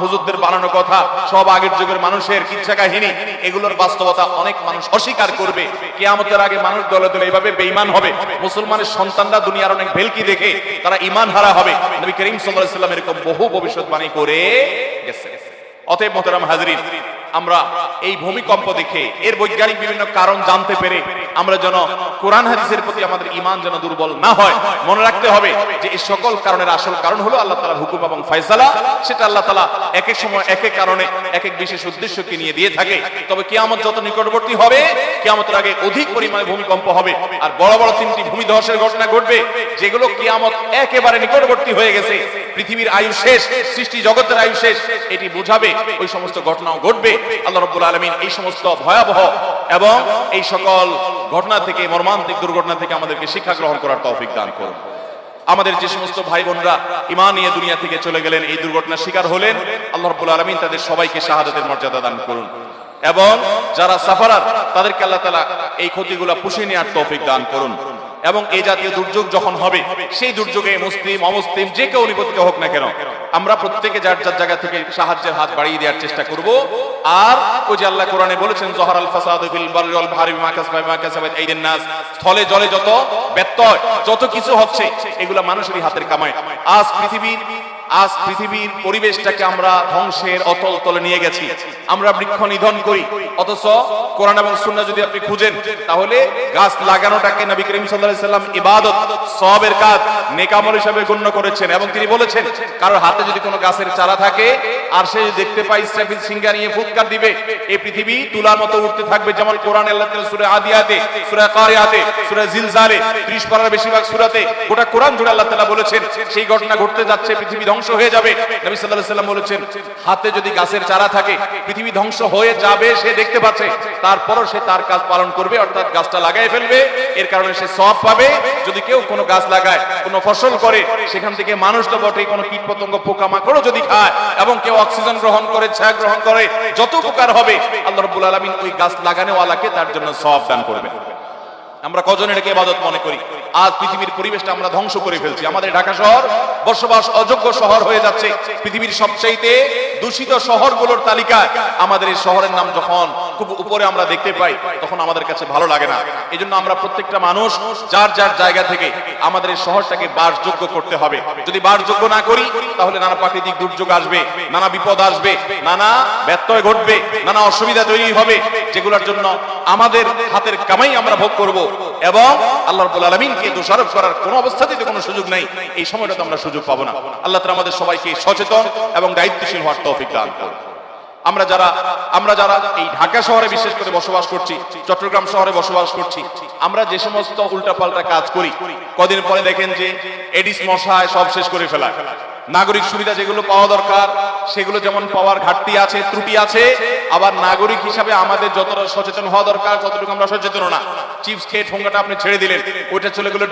হুজুরদের বানানো কথা, সব আগের যুগের মানুষের কিচ্ছা কাহিনী, এগুলোর বাস্তবতা অনেক মানুষ অস্বীকার করবে। কিয়ামতের আগে মানুষ দলে দলে এইভাবে বেঈমান হবে। মুসলমানের সন্তানরা দুনিয়ার অনেক ভেলকি দেখে তারা ঈমান হারা হবে। নবী করিম সাল্লাল্লাহু আলাইহি ওয়াসাল্লাম এরকম বহু ভবিষ্যৎবাণী করে গেছেন। অতএব মোহতারাম হাজরিন, আমরা এই ভূমিকম্প দেখে এর বৈজ্ঞানিক বিভিন্ন কারণ জানতে পেরে আমরা যেন কোরআন হাদিসের প্রতি আমাদের ঈমান যেন দুর্বল না হয়, মনে রাখতে হবে যে এই সকল কারণের আসল কারণ হলো আল্লাহ তাআলার হুকুম এবং ফয়সালা। সেটা আল্লাহ তাআলা এক এক সময় এক এক কারণে এক এক বিশেষ উদ্দেশ্যকে নিয়ে দিয়ে থাকে। তবে কিয়ামত যত নিকটবর্তী হবে, কিয়ামতের আগে অধিক পরিমাণে ভূমিকম্প হবে আর বড় বড় তিনটি ভূমিধসের ঘটনা ঘটবে, যেগুলো কিয়ামত একেবারে নিকটবর্তী হয়ে গেছে, পৃথিবীর আয়ু শেষ, সৃষ্টি জগতের আয়ু শেষ, এটি বোঝাবে ওই সমস্ত ঘটনাও ঘটবে। আল্লাহ রাব্বুল আলামিন এই সমস্ত ভয়াবহ এবং এই সকল ঘটনা থেকে, মর্মান্তিক দুর্ঘটনা থেকে আমাদেরকে শিক্ষা গ্রহণ করার তৌফিক দান করুন। আমাদের যে সমস্ত ভাই বোনরা ঈমান নিয়ে দুনিয়া থেকে চলে গেলেন, এই দুর্ঘটনার শিকার হলেন, আল্লাহ রাব্বুল আলামিন তাদের সবাইকে শাহাদাতের মর্যাদা দান করুন এবং যারা সাফারাত তাদেরকে আল্লাহ তাআলা এই ক্ষতিগুলো পুষিয়ে নেওয়ার তৌফিক দান করুন। এবং এই জাতীয় দুর্যোগ যখন হবে, সেই দুর্যোগে মুসলিম অমুসলিম যে কেউ নিপতিত হোক না কেন, আমরা প্রত্যেকে যার যার জায়গা থেকে সাহায্যের হাত বাড়িয়ে দেওয়ার চেষ্টা করব। আর ওই যে আল্লাহ কোরআনে বলেছেন, যহরাল ফাসাদু ফিল বাররি ওয়াল বাহরি বিমা কাসাবাত আইদিন নাস, স্থলে জলে যত ব্যত্যয়, যত কিছু হচ্ছে, এগুলা মানুষেরই হাতের কামাই। আজ পৃথিবীর পরিবেশটাকে আমরা ধ্বংসের অতল তলে নিয়ে গেছি। আমরা বৃক্ষ নিধন করি, অথচ কোরআন এবং সুন্নাহ যদি আপনি খুঁজেন, তাহলে গাছ লাগানোটাকে নবী করিম সাল্লাল্লাহু আলাইহি সাল্লাম ইবাদত, সওয়াবের কাজ, নেক আমল হিসেবে গণ্য করেছেন। এবং তিনি বলেছেন, কারোর হাতে যদি কোনো গাছের চারা থাকে আর সে দেখতে পায় ইসরাফিল সিংহা নিয়ে ফুৎকার দিবে, এই পৃথিবী তুলার মতো উঠতে থাকবে। যেমন কোরআনে আল্লাহ তাআলা সূরা আদিয়াতে, সূরা কারিয়াতে, সূরা জিলজালে, 30 পারার বেশিরভাগ সূরাতে, গোটা কোরআন জুড়ে আল্লাহ তাআলা বলেছেন সেই ঘটনা ঘটতে যাচ্ছে, পৃথিবী ধ্বংস হয়ে যাবে। নবী সাল্লাল্লাহু আলাইহি ওয়াসাল্লাম বলেছেন, হাতে যদি গাছের চারা থাকে, পৃথিবী ধ্বংস হয়ে যাবে সে দেখতে পাচ্ছে, তারপরও সে তার কাজ পালন করবে, অর্থাৎ গাছটা লাগায় ফেলবে। এর কারণে সে সওয়াব পাবে। যদি কেউ কোনো গাছ লাগায়, কোনো ফসল করে, সেখান থেকে মানুষ তো বটে, কোনো কীট পতঙ্গ পোকামাকড়ও যদি খায় এবং কেউ অক্সিজেন গ্রহণ করে, ছায়া গ্রহণ করে, যত উপকার হবে আল্লাহ রাব্বুল আলামিন ওই গাছ লাগানোওয়ালাকে তার জন্য সওয়াব দান করবে। আমরা কজন এটাকে ইবাদত মনে করি? আজ পৃথিবীর পরিবেশটা আমরা ধ্বংস করে ফেলছি। আমাদের ঢাকা শহর বসবাস অযোগ্য শহর হয়ে যাচ্ছে। পৃথিবীর সবচাইতে দূষিত শহরগুলোর তালিকায় আমাদের এই শহরের নাম যখন খুব উপরে আমরা দেখতে পাই, তখন আমাদের কাছে ভালো লাগে না। এই জন্য আমরা প্রত্যেকটা মানুষ যার যার জায়গা থেকে আমাদের এই শহরটাকে বাসযোগ্য করতে হবে। যদি বাসযোগ্য না করি, তাহলে নানা প্রাকৃতিক দুর্যোগ আসবে, নানা বিপদ আসবে, নানা ব্যত্যয় ঘটবে, নানা অসুবিধা তৈরি হবে, যেগুলোর জন্য আমাদের হাতের কামাই আমরা ভোগ করব এবং আল্লাহ রাব্বুল আলামিনকে দোষারোপ করার কোনো অবস্থাতেই কোনো সুযোগ নাই। এই সময়টা তো আমরা সুযোগ পাবো না। আল্লাহ তাআলা আমাদের সবাইকে সচেতন এবং দায়িত্বশীল হওয়ার তৌফিক দান করুন। আমরা যারা এই ঢাকা শহরে বিশেষ করে বসবাস করছি, চট্টগ্রাম শহরে বসবাস করছি, আমরা যে সমস্ত উল্টাপাল্টা কাজ করি, কদিন পরে দেখেন যে এডিস মশায় সব শেষ করে ফেলা। নাগরিক সুবিধা যেগুলো পাওয়া দরকার, সেগুলো যেমন পাওয়ার ঘাটতি আছে, ত্রুটি আছে, আবার নাগরিক হিসাবে আমাদের যতটা সচেতন হওয়া দরকার ততটুকু আমরা সচেতন না। চিপস খেয়ে ঠোঙ্গাটা আপনি ছেড়ে দিলেন, ওইটা চলে গেলো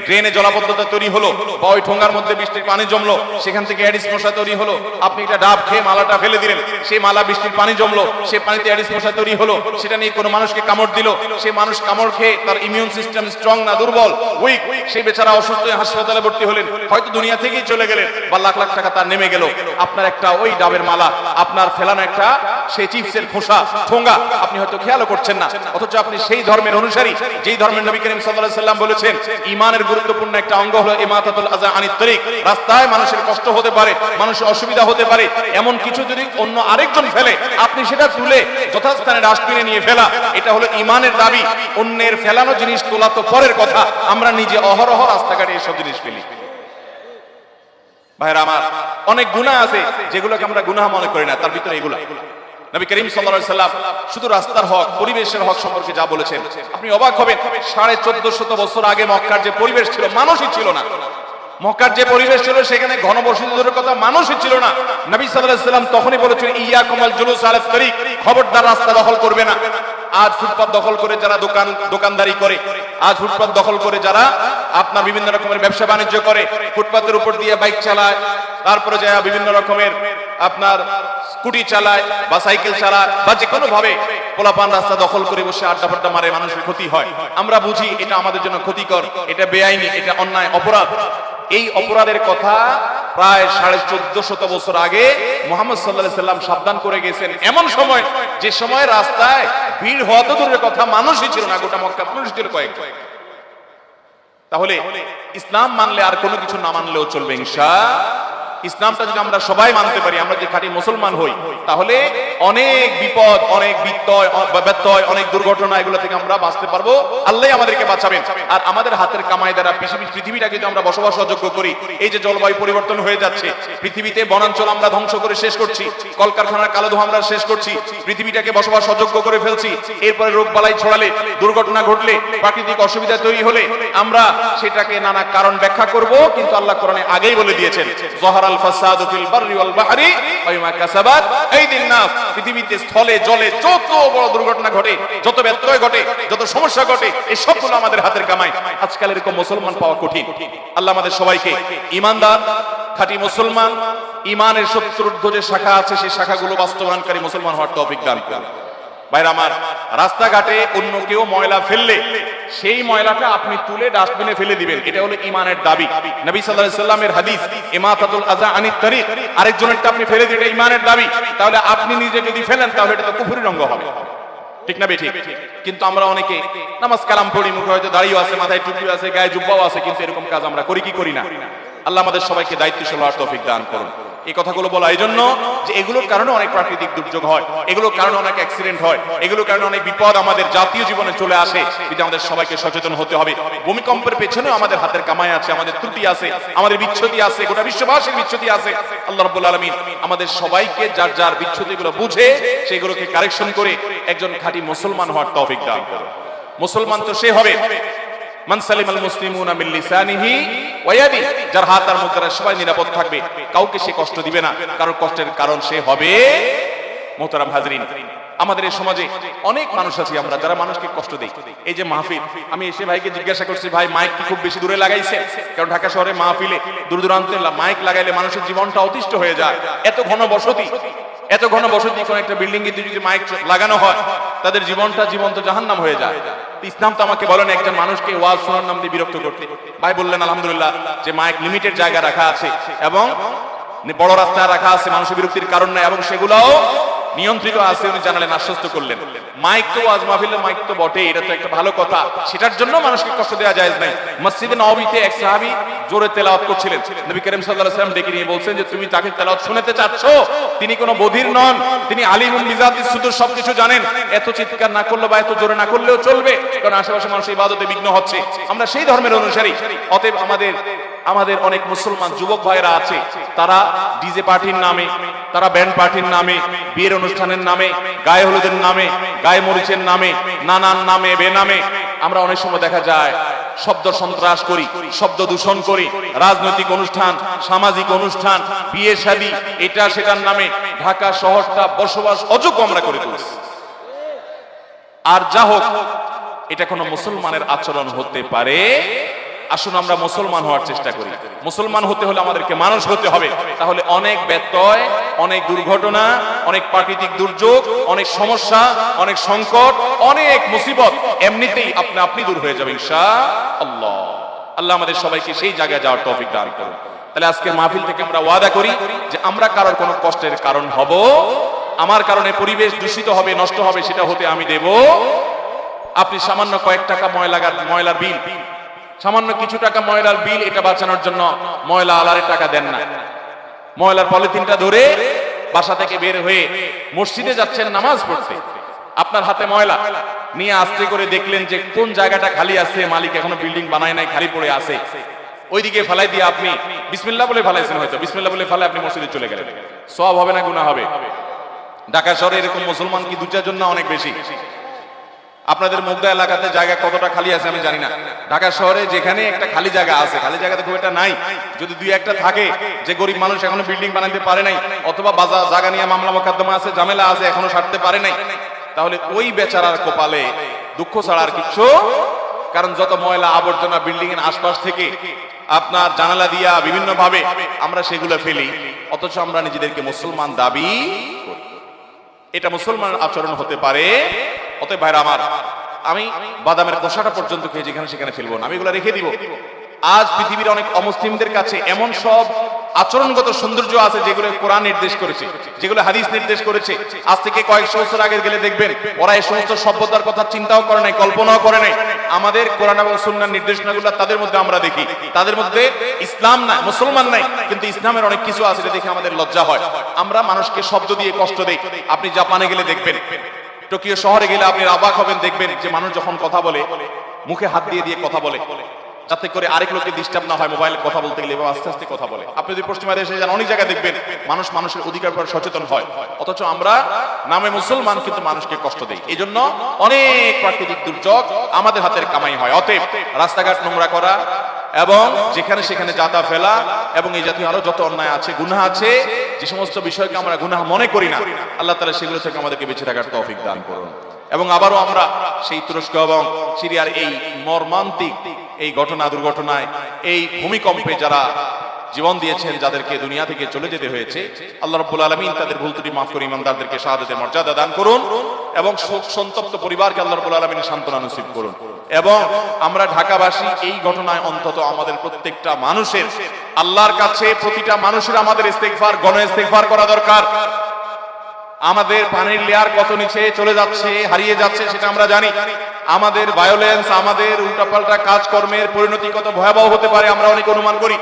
ড্রেনে জলাবদ্ধতা তৈরি হলো, বা ওই ঠোঙ্গার মধ্যে বৃষ্টির পানি জমলো, সেখান থেকে এডিস মশা তৈরি হলো। আপনি একটা ডাব খেয়ে মালাটা ফেলে দিলেন, সেই মালা বৃষ্টির পানি জমলো, সেই পানিতে এডিস মশা তৈরি হলো, সেটা নিয়ে কোনো মানুষকে কামড় দিল, সেই মানুষ কামড় খেয়ে তার ইমিউন সিস্টেম স্ট্রং না দুর্বল, উইক, সেই বেচারা অসুস্থ হয়ে হাসপাতালে ভর্তি হলেন, হয়তো দুনিয়া থেকেই চলে গেলেন, বা লাখ লাখ টাকা তার নেমে গেল। আপনার একটা ওই ডাবের মালা, আপনার ফেলানো একটা সেই চিপসের খোসা ঠোঙ্গা আপনি হয়তো খেয়ালও করছেন না, অথচ আপনি সেই ধর্মের অনুসারী, যেই ধর্মের নবী করিম সাল্লাল্লাহু আলাইহি সাল্লাম বলেছেন ঈমানের গুরুত্বপূর্ণ একটা অঙ্গ হলো ইমাতাতুল আযা আনিত তরিক। রাস্তায় মানুষের কষ্ট হতে পারে, মানুষের অসুবিধা হতে পারে, এমন কিছু যদি অন্য আরেকজন ফেলে, আপনি সেটা তুলে যথাস্থানে ডাস্টবিনে নিয়ে ফেলা, এটা হলো ঈমানের দাবি। অন্যের ফেলানো জিনিস তোলা তো পরের কথা, আমরা নিজে অহরহ রাস্তাঘাটে এসব জিনিস ফেলি। ভাইরা আমার, অনেক গুনাহ আছে যেগুলোকে আমরা গুনাহ মনে করি না, তার ভিতরে এগুলা। নবী করিম সাল্লাল্লাহু আলাইহি সাল্লাম শুধু রাস্তার হক, পরিবেশের হক সম্পর্কে যা বলেছেন আপনি অবাক হবেন। 1450 বছর আগে মক্কার যে পরিবেশ ছিল, মানুষই ছিল না। মক্কার যে পরিবেশ ছিল সেখানে ঘনবসতি দূরের কথা, মানুষই ছিল না। নবী সাল্লাল্লাহু আলাইহি সাল্লাম তখনই বলেছেন, ইয়াকুম আল জুলুস আলা তরিক, খবরদার রাস্তা দখল করবে না। আজ ফুটপাত দখল করে যারা দোকানদারি করে, আজ ফুটপাত দখল করে যারা আপনার বিভিন্ন রকমের ব্যবসা বাণিজ্য করে, ফুটপাতের উপর দিয়ে বাইক চালায়, তারপরে যায় বিভিন্ন রকমের আপনার স্কুটি চালায় বা সাইকেল চালায়, বা যে কোনো ভাবে পোলাপান রাস্তা দখল করে বসে আড্ডা ফাড্ডা মারে, মানুষের ক্ষতি হয়। আমরা বুঝি এটা আমাদের জন্য ক্ষতিকর, এটা বেআইনি, এটা অন্যায়, অপরাধ। এই অপরাধের কথা প্রায় 1450 বছর আগে মুহাম্মদ সাল্লাল্লাহু আলাইহি সাল্লাম সাবধান করে গেছেন, এমন সময় যে সময় রাস্তায় ভিড় হওয়া তো দূরের কথা, মানুষই ছিল না। গোটা মক্কা মানুষ ছিল কয়েকজন। তাহলে ইসলাম মানলে আর কোনো কিছু না মানলেও চলবে ইনশাআল্লাহ। ইসলামটা যদি আমরা সবাই মানতে পারি, আমরা যে খাঁটি মুসলমান হই, তাহলে অনেক বিপদ, অনেক ব্যত্যয়, অনেক দুর্ঘটনা, এগুলো থেকে আমরা বাঁচতে পারবো। আল্লাহ আমাদেরকে বাঁচাবেন। আর আমাদের হাতের কামাই দ্বারা পৃথিবীটাকে যদি আমরা বসবাস অযোগ্য করি, এই যে জলবায়ু পরিবর্তন হয়ে যাচ্ছে, পৃথিবীতে বনাঞ্চল আমরা ধ্বংস করে শেষ করছি, কলকারখানার কালো ধোঁয়া আমরা শেষ করছি, পৃথিবীটাকে বসবাস অযোগ্য করে ফেলছি। এরপরে রোগ বালাই ছড়ালে, দুর্ঘটনা ঘটলে, প্রাকৃতিক অসুবিধা তৈরি হলে আমরা সেটাকে নানা কারণ ব্যাখ্যা করব। কিন্তু আল্লাহ কোরআনে আগেই বলে দিয়েছেন, জহারাল ফাসাদু ফিল বাররি ওয়াল বাহরি ওয়া মা কাসাবাত আইদিন নাস। পৃথিবীতে স্থলে জলে যত বড় দুর্ঘটনা ঘটে, যত ব্যত্যয় ঘটে, যত সমস্যা ঘটে, এই সবগুলো আমাদের হাতের কামাই। আজকাল এরকম মুসলমান পাওয়া কঠিন। আল্লাহ আমাদের সবাইকে ঈমানদার, খাঁটি মুসলমান, ঈমানের সত্যূর্ধ্ব যে শাখা আছে সেই শাখাগুলো বাস্তবায়নকারী মুসলমান হওয়ার তৌফিক দান করুন। ভাইরা আমার, রাস্তাঘাটে অন্য কেউ ময়লা ফেললে সেই ময়লাটা আপনি তুলে ডাস্টবিনে ফেলে দিবেন, এটা হলো ঈমানের দাবি। নবী সাল্লাল্লাহু আলাইহি সাল্লামের হাদিস, ইমাতাতুল আযা আনিত তরিক, আরেকজনেরটা আপনি ফেলে দিলে ঈমানের দাবি। তাহলে আপনি নিজে যদি ফেলেন তাহলে এটা তো কুফরি রঙ্গ হবে, ঠিক না বেঠিক? কিন্তু আমরা অনেকে নামাজ কালাম পড়ি, মুখে হয়তো দাড়িও আছে, মাথায় টুপি আছে, গায়ে জুব্বাও আছে, কিন্তু এরকম কাজ আমরা করি কি করি না? আল্লাহ আমাদের সবাইকে দায়িত্বশীল হওয়ার তৌফিক দান করুন। এই কথাগুলো বলা এই জন্য যে এগুলোর কারণে অনেক প্রাকৃতিক দুর্যোগ হয়, এগুলোর কারণে অনেক অ্যাক্সিডেন্ট হয়, এগুলোর কারণে অনেক বিপদ আমাদের জাতীয় জীবনে চলে আসে। এটা আমাদের সবাইকে সচেতন হতে হবে। ভূমিকম্পের পেছনেও আমাদের হাতের কামাই আছে, আমাদের ত্রুটি আছে, আমাদের বিচ্ছুতি আছে, গোটা বিশ্ববাসীর বিচ্ছুতি আছে। আল্লাহ রাব্বুল আলামিন আমাদের সবাইকে যার যার বিচ্ছুতিগুলো বুঝে সেগুলোকে কারেকশন করে একজন খাঁটি মুসলমান হওয়ার তৌফিক দান করুন। মুসলমান তো সে হবে মান সালিমাল মুসলিমুনা মিন লিসানিহি ওয়া ইয়াদিহি, যার হাত আর মুখ দ্বারা সবাই নিরাপদ থাকবে, কাউকে সে কষ্ট দিবে না, কারোর কষ্টের কারণ সে হবে। মোহতারাম হাজরিন, আমাদের এই সমাজে অনেক মানুষ আছে আমরা যারা মানুষকে কষ্ট দেই। এই যে মাহফিল, আমি এসে ভাইকে জিজ্ঞাসা করছি, ভাই মাইক কি খুব বেশি দূরে লাগাইছে? কারণ ঢাকা শহরে মাহফিলে দূর দূরান্তে মাইক লাগাইলে মানুষের জীবনটা অতিষ্ঠ হয়ে যায়। এত ঘন বসতি কোন একটা বিল্ডিং এ যদি মাইক লাগানো হয়, তাদের জীবনটা জীবন্ত জাহান্নাম হয়ে যায়। ইসলাম তো আমাকে বলেন একজন মানুষকে ওয়াজ শোনার নাম দিয়ে বিরক্ত করতে। ভাই বললেন আলহামদুলিল্লাহ যে মাইক লিমিটেড জায়গা রাখা আছে এবং বড় রাস্তায় রাখা আছে, মানুষের বিরক্তির কারণ নাই এবং সেগুলাও নিয়ন্ত্রিত আছে। উনি জানালেন, আশ্বস্ত করলেন। মাইক তো ওয়াজ মাহফিলের মাইক তো বটে, এটা তো একটা ভালো কথা, সেটার জন্য মানুষকে কষ্ট দেওয়া জায়েজ নাই। মসজিদে নববীতে এক সাহাবী জোরে তেলাওয়াত করছিলেন, নবী করিম সাল্লাল্লাহু আলাইহি ওয়াসাল্লাম ডেকে নিয়ে বলছেন যে তুমি তাকে তেলাওয়াত শোনাতে চাচ্ছ? তিনি কোনো বধির নন, তিনি আলিমুন বিজাতিস সুদূর, সবকিছু জানেন। এত চিৎকার না করলে বা এত জোরে না করলেও চলবে, কারণ আশেপাশে মানুষ ইবাদতে বিঘ্ন হচ্ছে। আমরা সেই ধর্মের অনুসারী, অতএব আমাদের অনেক মুসলমান যুবক ভাইরা আছে, তারা ডিজে পার্টির নামে, তারা ব্যান্ড পার্টির নামে, বিয়ের অনুষ্ঠানের নামে, গায়ে হলুদের নামে, গায়ে মরিচের নামে, নানান নামে বেনামে আমরা অনেক সময় দেখা যায় শব্দ সন্ত্রাস করি, শব্দ দূষণ করি। রাজনৈতিক অনুষ্ঠান, সামাজিক অনুষ্ঠান, বিয়ে শাদী, এটা সেটার নামে ঢাকা শহরটা বসবাস অযোগ্য আমরা করে তুলছি। আর যা হোক, এটা কোনো মুসলমানের আচরণ হতে পারে? আসুন আমরা মুসলমান হওয়ার চেষ্টা করি। মুসলমান হতে হলে আমাদেরকে মানুষ হতে হবে। তাহলে অনেক ব্যত্যয়, অনেক দুর্ঘটনা, অনেক প্রাকৃতিক দুর্যোগ, অনেক সমস্যা, অনেক সংকট, অনেক মুসিবত এমনিতেই আপনি দূর হয়ে যাবে ইনশাআল্লাহ। আল্লাহ আমাদের সবাইকে সেই জায়গায় যাওয়ার তৌফিক দান করুন। তাহলে আজকে মাহফিল থেকে আমরা ওয়াদা করি যে আমরা কারোর কোনো কষ্টের কারণ হব, আমার কারণে পরিবেশ দূষিত হবে, নষ্ট হবে, সেটা হতে আমি দেব। আপনি সামান্য কয়েক টাকা ময়লার বিল, সামান্য কিছু টাকা ময়লার বিল, এটা বাঁচানোর জন্য ময়লা আলারে টাকা দেন না। ময়লার পলিথিনটা ধরে বাসা থেকে বের হয়ে মসজিদে যাচ্ছেন নামাজ পড়তে, আপনার হাতে ময়লা নিয়ে আস্তে করে দেখলেন যে কোন জায়গাটা খালি আছে, মালিক এখনো বিল্ডিং বানায় নাই, খালি পড়ে আছে, ওইদিকে ফেলাই দিয়ে আপনি বিসমিল্লাহ বলে ফেলাইছেন, হয়তো বিসমিল্লাহ বলে ফেলে আপনি মসজিদে চলে গেলেন। সওয়াব হবে না গুনাহ হবে? ঢাকা শহরে এরকম মুসলমান কি 2-4 জন না অনেক বেশি? আপনাদের মুগদা এলাকাতে জায়গা কতটা খালি আছে আমি জানি না। ঢাকা শহরে যেখানে একটা খালি জায়গা আছে, খালি জায়গাতে খুব একটা নাই, যদি 2-1টা থাকে, যে গরিব মানুষ এখনো বিল্ডিং বানাতে পারে নাই, অথবা বাজার জায়গা নিয়ে মামলা মোকদ্দমা আছে, ঝামেলা আছে, এখনো সারতে পারে নাই, তাহলে ওই বেচারার কপালে দুঃখ ছাড়া আর কিছু। কারণ যত ময়লা আবর্জনা বিল্ডিং এর আশপাশ থেকে আপনার জানালা দিয়া বিভিন্ন ভাবে আমরা সেগুলো ফেলি, অথচ আমরা নিজেদেরকে মুসলমান দাবি করি। এটা মুসলমানের আচরণ হতে পারে? অতএব ভাইরা আমার, আমি বাদামের খোসাটা পর্যন্ত খেয়ে যেখানে সেখানে ফেলবো না, আমি এগুলো রেখে দিব। আজ পৃথিবীর অনেক অমুসলিমদের কাছে এমন সব আচরণগত সৌন্দর্য আছে যেগুলো কোরআন নির্দেশ করেছে, যেগুলো হাদিস নির্দেশ করেছে। আজ থেকে কয়েকশো বছর আগে গেলে দেখবেন ওরা এই সমস্ত সভ্যতার কথা চিন্তাও করে নাই, কল্পনাও করে নাই। আমাদের কোরআন এবং সুন্নাহর নির্দেশনাগুলো তাদের মধ্যে আমরা দেখি, তাদের মধ্যে ইসলাম নাই, মুসলমান নাই, কিন্তু ইসলামের অনেক কিছু আছে যেটা দেখে আমাদের লজ্জা হয়। আমরা মানুষকে শব্দ দিয়ে কষ্ট দেই। আপনি জাপানে গেলে দেখবেন, টোকিও শহরে গেলে আপনি অবাক হবেন, দেখবেন যে মানুষ যখন কথা বলে মুখে হাত দিয়ে দিয়ে কথা বলে, যাতে করে আরেক লোককে ডিস্টার্ব না হয়। মোবাইলে কথা বলতে গেলে আস্তে আস্তে কথা বলে। আপনি যদি পশ্চিমা দেশে যান, অনেক জায়গায় দেখবেন মানুষ মানুষের অধিকার উপর সচেতন হয়, অথচ আমরা নামে মুসলমান কিন্তু মানুষকে কষ্ট দেই। এই জন্য অনেক প্রাকৃতিক দুর্যোগ আমাদের হাতের কামাই হয়। অতএব রাস্তাঘাট নোংরা করা এবং যেখানে সেখানে জাতা ফেলা এবং এই জাতীয় আরো যত অন্যায় আছে, গুনাহ আছে, যে সমস্ত বিষয়কে আমরা গুনাহ মনে করি না, আল্লাহ তাআলা সেগুলো থেকে আমাদেরকে বেঁচে থাকার তৌফিক দান করুন। এবং আবারও আমরা সেই তুরস্ক এবং সিরিয়ার এই মর্মান্তিক এই ঘটনা, দুর্ঘটনায়, এই ভূমিকম্পে যারা জীবন দিয়েছেন, যাদেরকে দুনিয়া থেকে চলে যেতে হয়েছে, আল্লাহ রাব্বুল আলামিন তাদের ভুল ত্রুটি মাফ করে ইমানদারদেরকে শাহাদাতের মর্যাদা দান করুন এবং শোক সন্তপ্ত পরিবারকে আল্লাহ রাব্বুল আলামিন সান্ত্বনা নসিব করুন। এবং আমরা ঢাকাবাসী এই ঘটনায় অন্তত আমাদের প্রত্যেকটা মানুষের আল্লাহর কাছে, প্রতিটা মানুষের আমাদের ইস্তেগফার, গণ ইস্তেগফার করা দরকার। আমাদের পানির লেয়ার কত নিচে চলে যাচ্ছে, হারিয়ে যাচ্ছে সেটা আমরা জানি। আমাদের ভায়োলেন্স, আমাদের উল্টাপাল্টা কাজকর্মের পরিণতি কত ভয়াবহ হতে পারে আমরা অনেক অনুমান করি।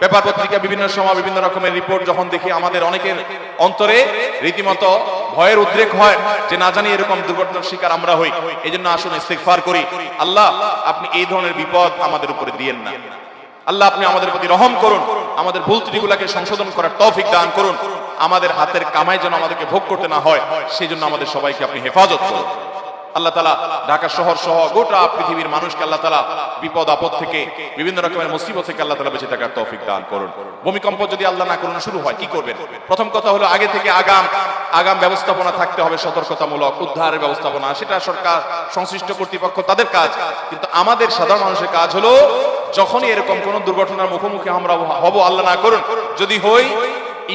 পেপার পত্রিকা বিভিন্ন সময় বিভিন্ন রকমের রিপোর্ট যখন দেখি, আমাদের অনেকের অন্তরে রীতিমতো ভয়ের উদ্রেক হয় যে না জানি এরকম দুর্ঘটনার শিকার আমরা হই। এই জন্য আসুন ইস্তেগফার করি। আল্লাহ, আপনি এই ধরনের বিপদ আমাদের উপরে দিয়েন না। আল্লাহ, আপনি আমাদের প্রতি রহম করুন, আমাদের ভুল ত্রুটিগুলোকে সংশোধন করার তৌফিক দান করুন। আমাদের হাতের কামাই যেন আমাদেরকে ভোগ করতে না হয়, সেই জন্য আমাদের সবাইকে আপনি হেফাজত করুন। আল্লাহ তাআলা ঢাকা শহর সহ গোটা পৃথিবীর মানুষকে আল্লাহ তাআলা বিপদ আপদ থেকে, বিভিন্ন রকমের মুসিবত থেকে আল্লাহ তাআলা বেঁচে থাকার তৌফিক দান করুন। ভূমিকম্প যদি আল্লাহ না করুন শুরু হয়, কি করবেন? প্রথম কথা হলো আগে থেকে আগাম ব্যবস্থাপনা থাকতে হবে, সতর্কতামূলক উদ্ধারের ব্যবস্থাপনা। সেটা সরকার, সংশ্লিষ্ট কর্তৃপক্ষ তাদের কাজ, কিন্তু আমাদের সাধারণ মানুষের কাজ হলো যখনই এরকম কোন দুর্ঘটনার মুখোমুখি আমরা হব, আল্লাহ না করুন যদি হই,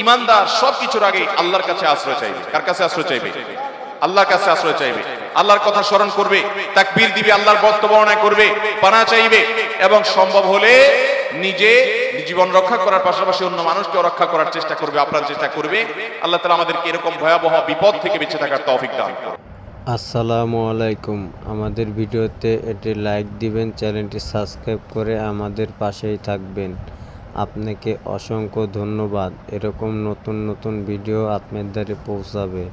ইমানদার সবকিছুর আগে আল্লাহর কাছে আশ্রয় চাইবে। কার কাছে আশ্রয় চাইবে? আল্লাহর কাছে আশ্রয় চাইবে, আল্লাহর কথা স্মরণ করবে, তাকবীর দিবে, আল্লাহর বর্ণনা করবে, পানাহ চাইবে এবং সম্ভব হলে নিজে জীবন রক্ষা করার পাশাপাশি অন্য মানুষকে রক্ষা করার চেষ্টা করবে, আপ্রাণ চেষ্টা করবে। আল্লাহ তাআলা আমাদেরকে এরকম ভয়াবহ বিপদ থেকে বেঁচে থাকার তৌফিক দান করুন। আসসালামু আলাইকুম। আমাদের ভিডিওতে এটি লাইক দিবেন, চ্যানেলটি সাবস্ক্রাইব করে আমাদের পাশেই থাকবেন। আপনাকে অসংখ্য ধন্যবাদ। এরকম নতুন নতুন ভিডিও আপনার দ্বারে পৌঁছাবে।